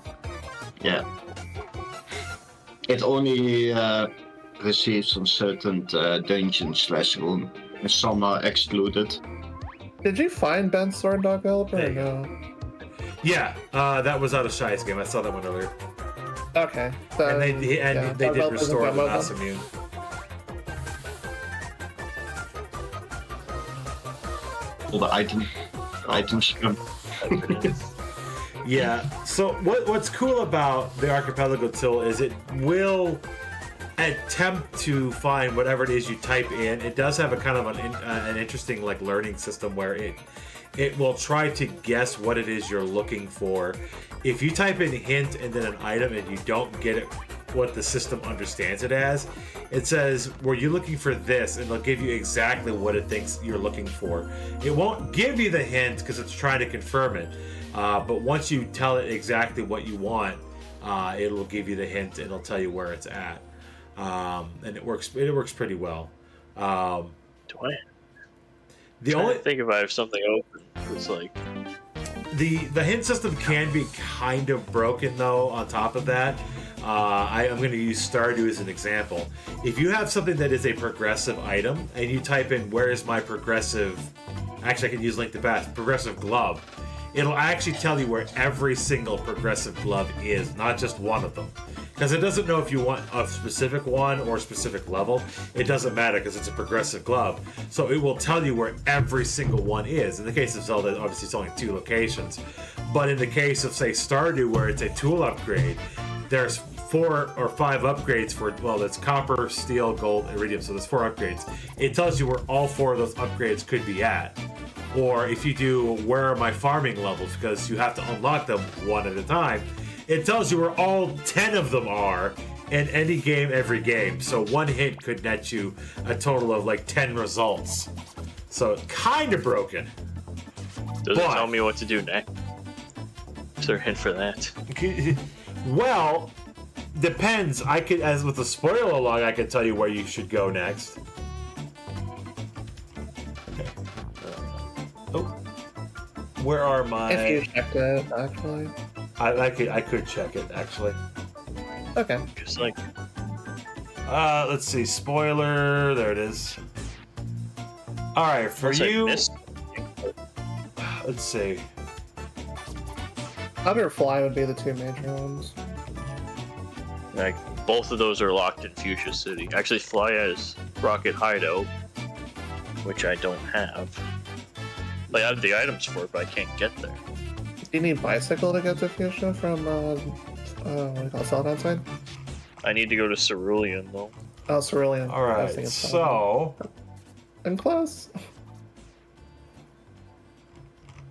yeah, it only receives on certain dungeons/room, and some are excluded. Did you find Ben's Sword Dog developer or no? Yeah, that was out of Shy's game. I saw that one earlier. Okay. And they did restore the Masamune. All the items. Yeah. So what's cool about the Archipelago tool is it will attempt to find whatever it is you type in. It does have a kind of an interesting like learning system where it will try to guess what it is you're looking for. If you type in hint and then an item and you don't get it what the system understands it as, it says, were you looking for this? And it'll give you exactly what it thinks you're looking for. It won't give you the hint because it's trying to confirm it. But once you tell it exactly what you want, it'll give you the hint and it'll tell you where it's at. and it works pretty well. Do I? The I only think if I have something open, it's like the hint system can be kind of broken though. On top of that, I'm going to use Stardew as an example. If you have something that is a progressive item and you type in "where is my progressive," actually I can use Link to Past, progressive glove. It'll actually tell you where every single progressive glove is, not just one of them. Because it doesn't know if you want a specific one or a specific level. It doesn't matter because it's a progressive glove. So it will tell you where every single one is. In the case of Zelda, obviously it's only 2 locations. But in the case of, say, Stardew, where it's a tool upgrade, there's 4 or 5 upgrades for, well, it's copper, steel, gold, iridium. So there's 4 upgrades. It tells you where all 4 of those upgrades could be at. Or if you do, where are my farming levels? Because you have to unlock them one at a time. It tells you where all 10 of them are in any game, every game. So one hint could net you a total of like 10 results. So kind of broken. Does it tell me what to do next? Is there a hint for that? Well, depends. I could, as with the spoiler log, I could tell you where you should go next. Okay. Oh, where are my? If you checked it, actually. I could check it actually. Okay. Just like Let's see. Spoiler. There it is. All right, for you. Let's see. Butterfly would be the 2 major ones. Like both of those are locked in Fuchsia City. Actually, Fly has Rocket Hideout, which I don't have. Like, I have the items for it, but I can't get there. Do you need bicycle to get to Fuchsia from what do you call it, Celadon side? I need to go to Cerulean though. Oh, Cerulean. All right, so I'm close.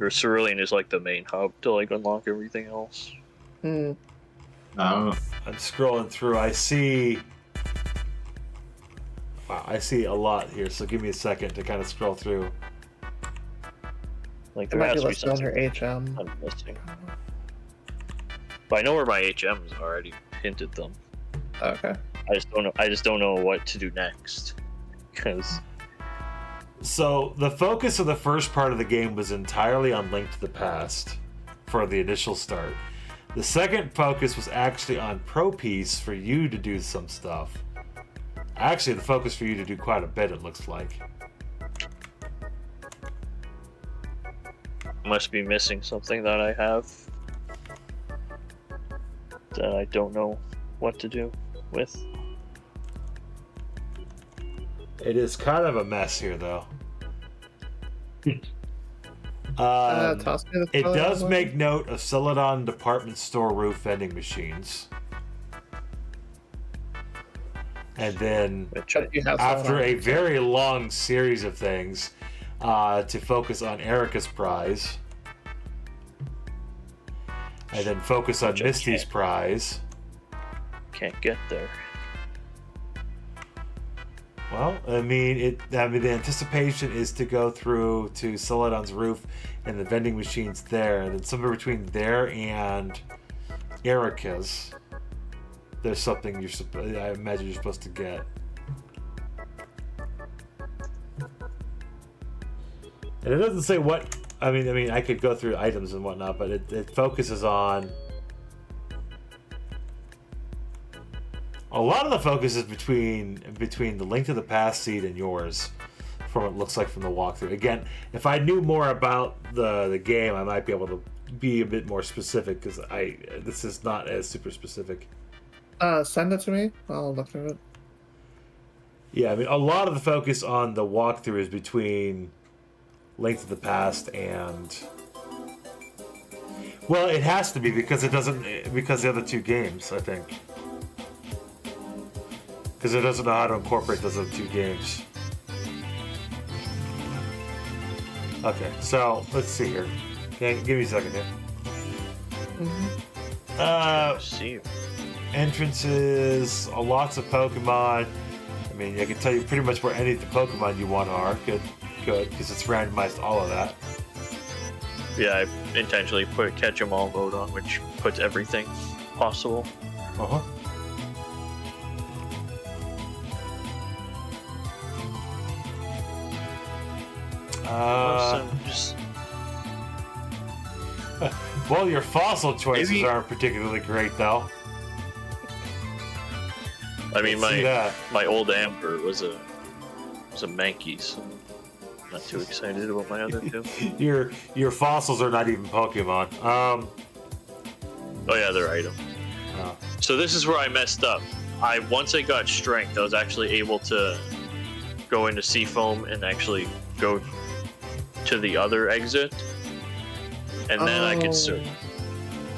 Or Cerulean is like the main hub to like unlock everything else. Hmm. I'm scrolling through. I see. Wow, I see a lot here. So give me a second to kind of scroll through. Like It there might has be to be listed under something HM. I'm missing. But I know where my HMs are. I already hinted them. Okay. I just don't know what to do next. Because So the focus of the first part of the game was entirely on Link to the Past for the initial start. The second focus was actually on Pro Piece for you to do some stuff. Actually, the focus for you to do quite a bit, it looks like. must be missing something that I have that I don't know what to do with. It is kind of a mess here, though. Toss me the It color does one. make note of Celadon department store roof vending machines. And then, Which I, You have after Celadon. a very long series of things, to focus on Erica's prize. And then focus on Which I Misty's can't. prize. can't get there. Well, I mean, the anticipation is to go through to Celadon's roof and the vending machines there, and then somewhere between there and Erica's, there's something I imagine you're supposed to get. And it doesn't say what. I mean, I could go through items and whatnot, but it focuses on. A lot of the focus is between the Link to the Past seed and yours, from what it looks like from the walkthrough. Again, if I knew more about the game, I might be able to be a bit more specific, because this is not as super specific. Send it to me. I'll look through it. Yeah, I mean, a lot of the focus on the walkthrough is between Link to the Past and. Well, it has to be because the other two games, I think. Because it doesn't know how to incorporate those other two games. Okay, so let's see here. Okay, give me a second here. See, Entrances, lots of Pokemon. I mean, I can tell you pretty much where any of the Pokemon you want are. Good, because it's randomized all of that. yeah, I intentionally put a catch 'em all mode on, which puts everything possible. Uh-huh. Just Well, your fossil choices Maybe- aren't particularly great, though. I mean, See that. my old Amber was a Mankey, so I'm not too excited about my other two. Your fossils are not even Pokemon. Oh yeah, they're items. Oh. So this is where I messed up. Once I got strength, I was actually able to go into Seafoam and actually go to the other exit, and then I could search.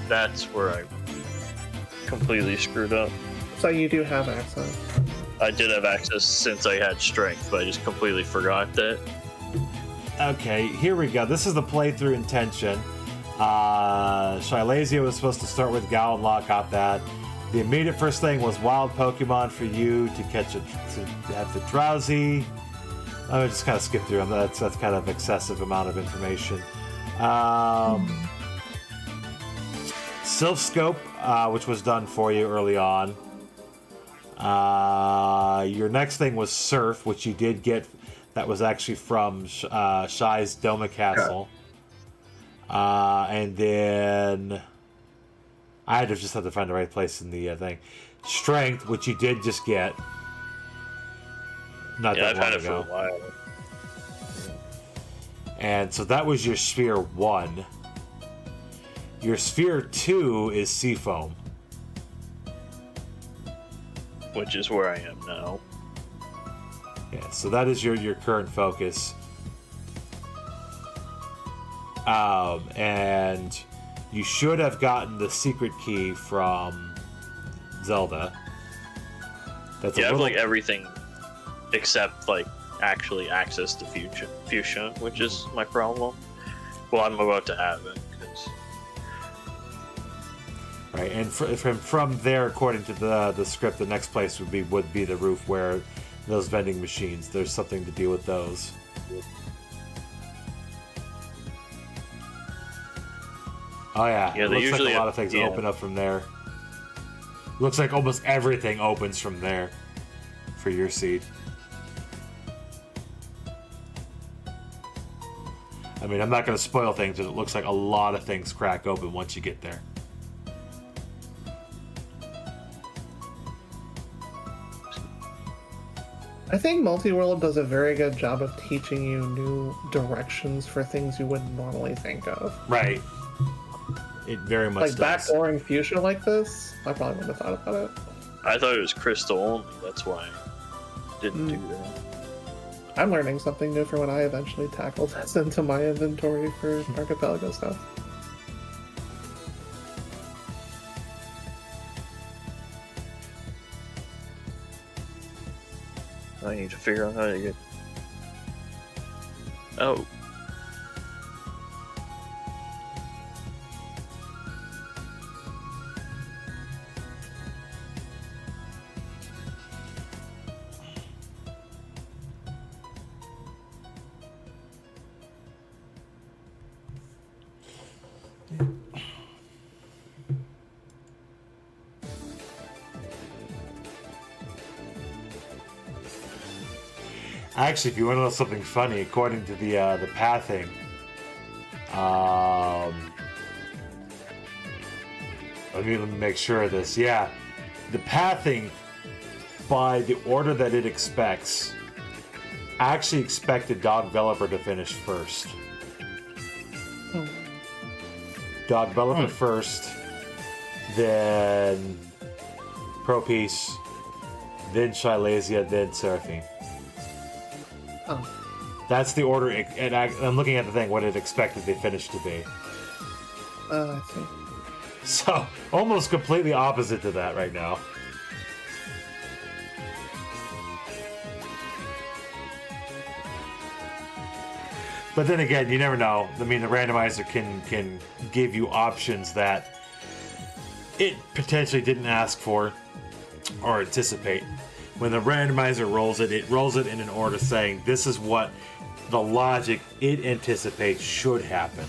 That's where I completely screwed up. So you do have access. I did have access since I had strength, but I just completely forgot that. Okay, here we go. This is the playthrough intention. Shylazia was supposed to start with Gallock, got that. The immediate first thing was wild Pokemon for you to catch to have the Drowsy. I just kind of skip through them. That's kind of excessive amount of information. Silphscope, which was done for you early on. Your next thing was Surf, which you did get. That was actually from Shy's Doma Castle. And then I just had to find the right place in the thing. Strength, which you did just get. Not Yeah, that I've long had it for ago. a while. And so that was your Sphere 1. Your Sphere 2 is Seafoam. Which is where I am now. Yeah, so that is your current focus. And you should have gotten the secret key from Zelda. That's Yeah, I a have little... like everything except like actually access to Fuchsia, which is my problem. Well, I'm about to have it. Right, and from there, according to the script, the next place would be the roof where those vending machines. There's something to do with those. Oh yeah, Yeah, it they looks usually like a lot of things open up from there. Looks like almost everything opens from there for your seed. I mean, I'm not going to spoil things, but it looks like a lot of things crack open once you get there. I think Multiworld does a very good job of teaching you new directions for things you wouldn't normally think of. Right. It very much Like does. backdooring Fuchsia like this, I probably wouldn't have thought about it. I thought it was crystal only. That's why I didn't do that. I'm learning something new for when I eventually tackle this into my inventory for Archipelago stuff. I need to figure out how to get. Oh. Actually, if you want to know something funny, according to the pathing, let me make sure of this. Yeah, the pathing, by the order that it expects, actually expected Dog Developer to finish first. Dog Developer first, then Pro Peace, then Shylazia, then Seraphine. Oh. That's the order, and I'm looking at the thing, what it expected the finish to be. I see. So, almost completely opposite to that right now. But then again, you never know. I mean, the randomizer can give you options that it potentially didn't ask for or anticipate. When the randomizer rolls it in an order saying this is what the logic it anticipates should happen.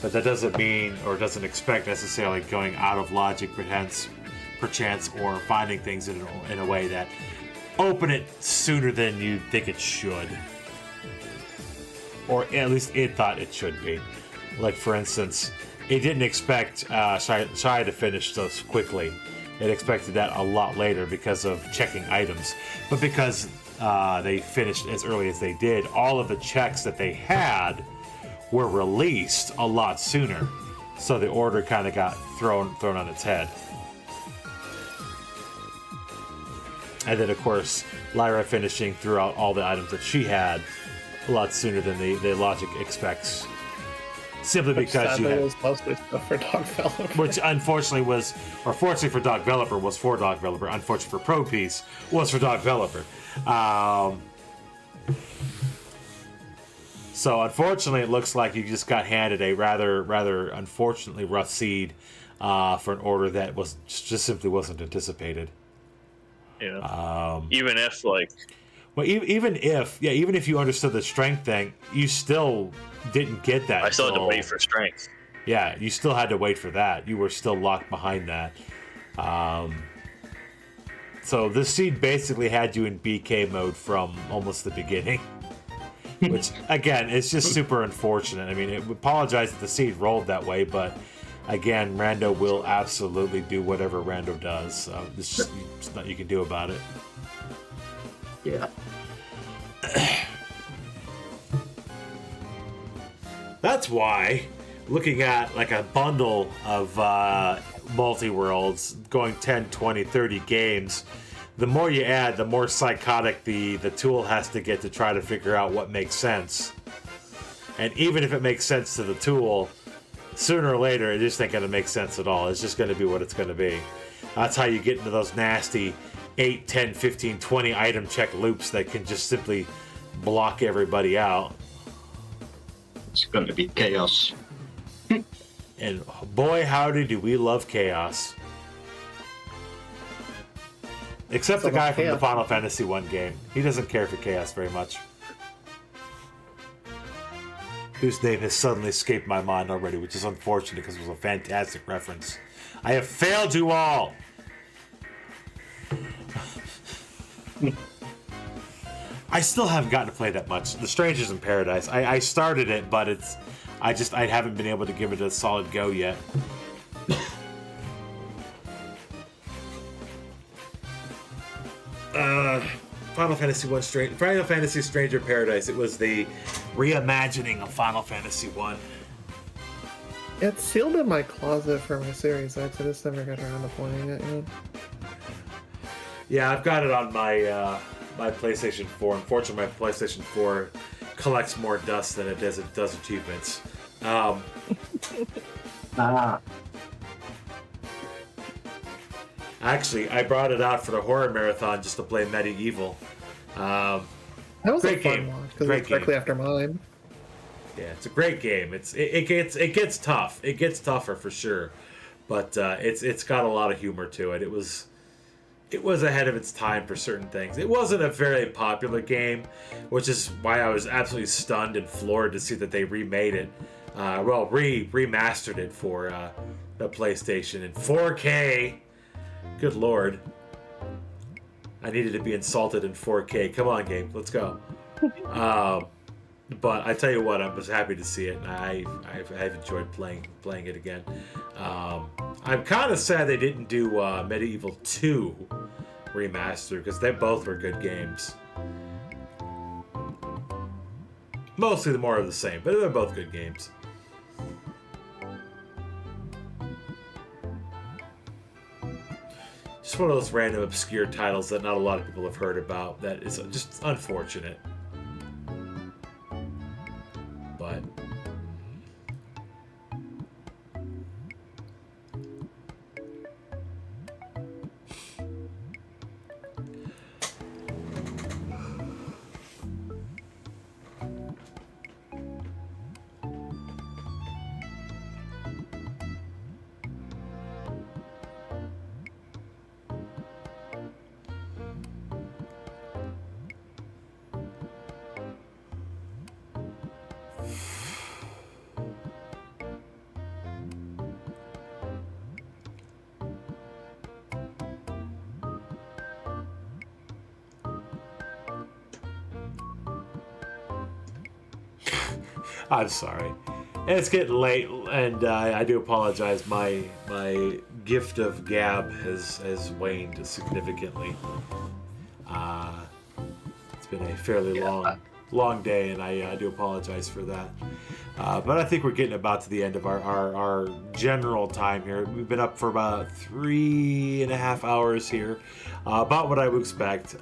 But that doesn't mean or doesn't expect necessarily going out of logic perchance or finding things in a way that open it sooner than you think it should. or at least it thought it should be. Like, for instance, it didn't expect Shy to finish so quickly. It expected that a lot later because of checking items. But because they finished as early as they did, all of the checks that they had were released a lot sooner. So the order kind of got thrown on its head. And then, of course, Lyra finishing throughout all the items that she had a lot sooner than the logic expects. Simply because you had... was mostly stuff for Dog Developer. Which unfortunately was, or fortunately for Dog Developer, was for Dog Developer. Unfortunately for Pro Piece, was for Dog Developer. So unfortunately, it looks like you just got handed a rather unfortunately rough seed for an order that was just simply wasn't anticipated. Yeah. Even if well, even if you understood the strength thing, you still didn't get that. I still had to wait for strength. Yeah, you still had to wait for that. You were still locked behind that. So this seed basically had you in BK mode from almost the beginning. Which, again, it's just super unfortunate. I mean, it apologize that the seed rolled that way, but again, Rando will absolutely do whatever Rando does. There's just nothing you can do about it. Yeah. That's why, looking at like a bundle of multi-worlds, going 10, 20, 30 games, the more you add, the more psychotic the tool has to get to try to figure out what makes sense. And even if it makes sense to the tool, sooner or later, it just ain't going to make sense at all. It's just going to be what it's going to be. That's how you get into those nasty 8, 10, 15, 20 item check loops that can just simply block everybody out. It's going to be chaos. And boy, howdy, do we love chaos. Except the guy from the Final Fantasy 1 game. He doesn't care for chaos very much. Whose name has suddenly escaped my mind already, which is unfortunate because it was a fantastic reference. I have failed you all! I still haven't gotten to play that much. The Strangers in Paradise. I started it, but I haven't been able to give it a solid go yet. Final Fantasy Stranger Paradise. It was the reimagining of Final Fantasy 1. It's sealed in my closet for my Series X. I just never got around to playing it yet. Yeah, I've got it on my my PlayStation 4. Unfortunately, my PlayStation 4 collects more dust than it does achievements. Actually, I brought it out for the horror marathon just to play Medieval. That was a fun one because it's directly after mine. Yeah, it's a great game. It gets tough. It gets tougher for sure, but it's got a lot of humor to it. It was ahead of its time for certain things. It wasn't a very popular game, which is why I was absolutely stunned and floored to see that they remade it. Remastered it for the PlayStation in 4K. Good lord. I needed to be insulted in 4K. Come on, game. Let's go. But I tell you what, I was happy to see it, and I've enjoyed playing it again. I'm kind of sad they didn't do Medieval 2 remaster, because they both were good games. Mostly the more of the same, but they're both good games. Just one of those random obscure titles that not a lot of people have heard about. That is just unfortunate. But I'm sorry. It's getting late, and I do apologize. My gift of gab has waned significantly. It's been a fairly long day, and I do apologize for that. But I think we're getting about to the end of our general time here. We've been up for about 3.5 hours here, about what I would expect.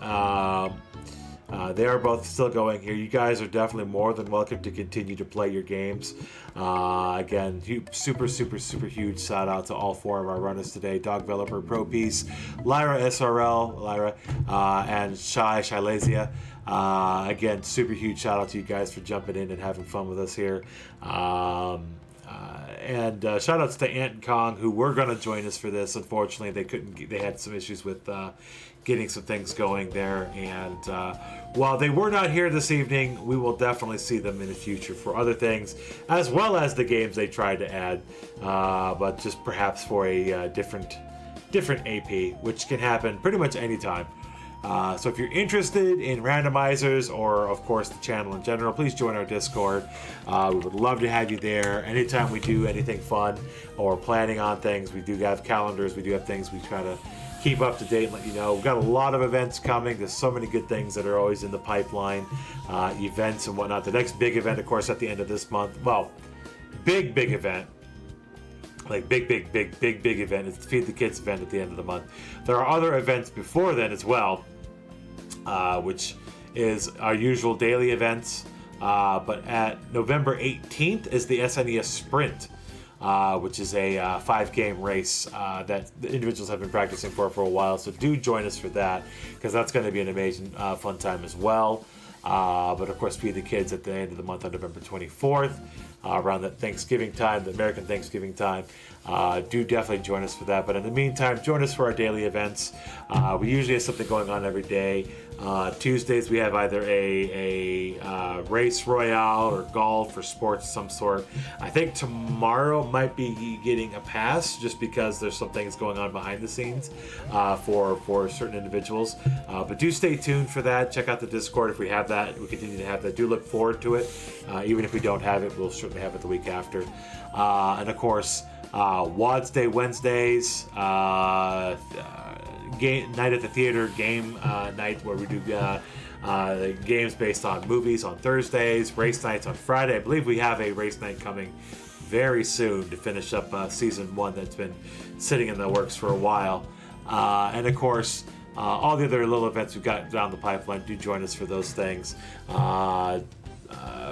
They are both still going here. You guys are definitely more than welcome to continue to play your games. Again, super huge shout out to all 4 of our runners today: Dog Developer, Pro Peace, Lyra SRL, and Shylazia. Again, super huge shout out to you guys for jumping in and having fun with us here. And shout outs to Ant and Kong, who were going to join us for this. Unfortunately, they couldn't. They had some issues with getting some things going there. And while they were not here this evening, we will definitely see them in the future for other things, as well as the games they tried to add, but just perhaps for a different AP, which can happen pretty much anytime. So if you're interested in randomizers or, of course, the channel in general, please join our Discord. We would love to have you there. Anytime we do anything fun or planning on things, we do have calendars, we do have things we try to keep up to date and let you know. We've got a lot of events coming. There's so many good things that are always in the pipeline, events and whatnot. The next big event, of course, at the end of this month. Well, big event. Like big event. It's the Feed the Kids event at the end of the month. There are other events before then as well, which is our usual daily events. But at November 18th is the SNES Sprint, which is a 5-game race that the individuals have been practicing for a while. So do join us for that, because that's going to be an amazing fun time as well. But of course, Feed the Kids at the end of the month on November 24th. Around that Thanksgiving time, the American Thanksgiving time. Do definitely join us for that. But in the meantime, join us for our daily events. We usually have something going on every day. Tuesdays we have either a race royale or golf or sports of some sort. I think tomorrow might be getting a pass just because there's some things going on behind the scenes for certain individuals. But do stay tuned for that. Check out the Discord if we have that. We continue to have that. Do look forward to it. Even if we don't have it, we'll certainly have it the week after. And of course, WOD's Day Wednesdays, game night at the theater, game night where we do games based on movies on Thursdays, race nights on Friday. I believe we have a race night coming very soon to finish up season 1 that's been sitting in the works for a while. And of course, all the other little events we've got down the pipeline. Do join us for those things.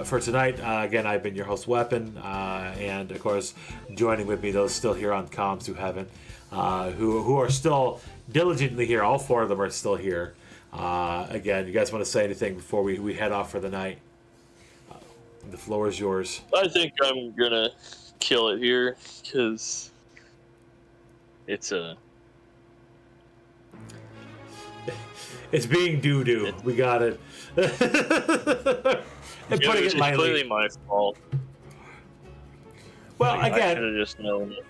For tonight, again, I've been your host, Weapon, and of course, joining with me, those still here on comms who haven't, who are still diligently here. All 4 of them are still here. Again, you guys want to say anything before we head off for the night? The floor is yours. I think I'm gonna kill it here because it's being doo-doo. We got it. And putting it lightly. It's clearly my fault. Well, I again, should have just known it.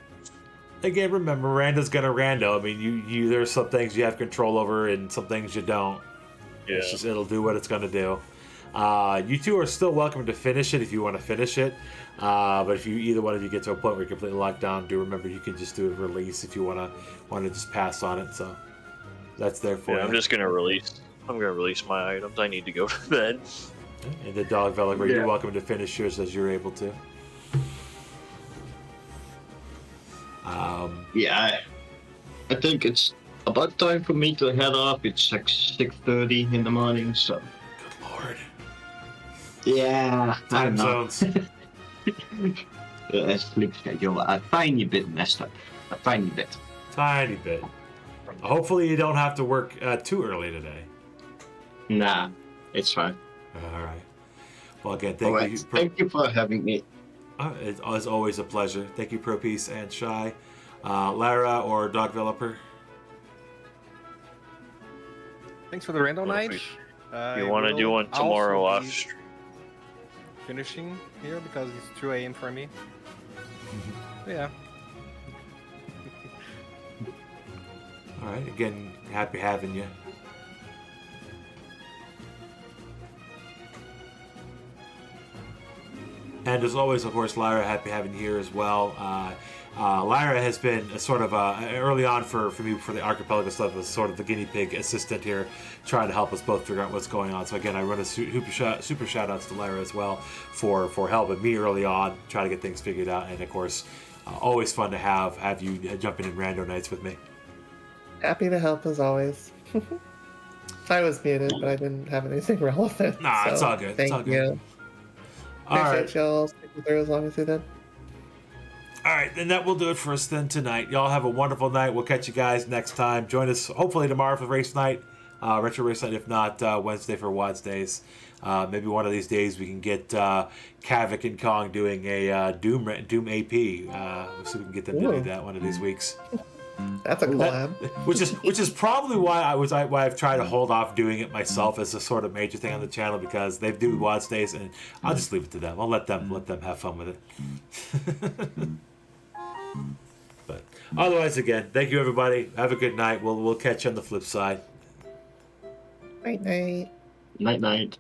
Again, remember, Rando's gonna rando. I mean, you there's some things you have control over, and some things you don't. Yeah. It's just, it'll do what it's gonna do. You two are still welcome to finish it if you want to finish it. But if you either one of you get to a point where you're completely locked down, do remember you can just do a release if you want to just pass on it. So that's there for you. I'm just gonna release. I'm gonna release my items. I need to go to bed. And the Dog Developer, you're welcome to finish yours as you're able to. Yeah, I think it's about time for me to head off. It's like 6:30 in the morning, so. Good lord. Yeah, I Time know. zones. Sleep schedule a tiny bit messed up. A tiny bit. Tiny bit. Hopefully you don't have to work too early today. Nah, it's fine. All right. Well, again, Thank you for having me. It's always a pleasure. Thank you, Pro Peace and Shy. Lara or Dog Developer? Thanks for the random night. You want to do one tomorrow off stream? Finishing here because it's 2 a.m. for me. Yeah. All right. Again, happy having you. And as always, of course, Lyra, happy having you here as well. Lyra has been a sort of early on for me for the Archipelago stuff was sort of the guinea pig assistant here, trying to help us both figure out what's going on. So again, I run a super shout outs to Lyra as well for helping me early on, trying to get things figured out. And of course, always fun to have you jumping in rando nights with me. Happy to help as always. I was muted, but I didn't have anything relevant. Nah, so it's all good. Thank It's all good. you. All right. Appreciate y'all sticking through as long as you did. All right, then that will do it for us then tonight. Y'all have a wonderful night. We'll catch you guys next time. Join us hopefully tomorrow for race night, retro race night. If not, Wednesday for WADS days. Maybe one of these days we can get Kavik and Kong doing a Doom AP. So we can get them to do that one of these weeks. That's a collab. Which is probably why I've tried to hold off doing it myself as a sort of major thing on the channel, because they do WADS days and I'll just leave it to them. I'll let them have fun with it. But otherwise, again, thank you everybody. Have a good night. We'll catch you on the flip side. Night night. Night night.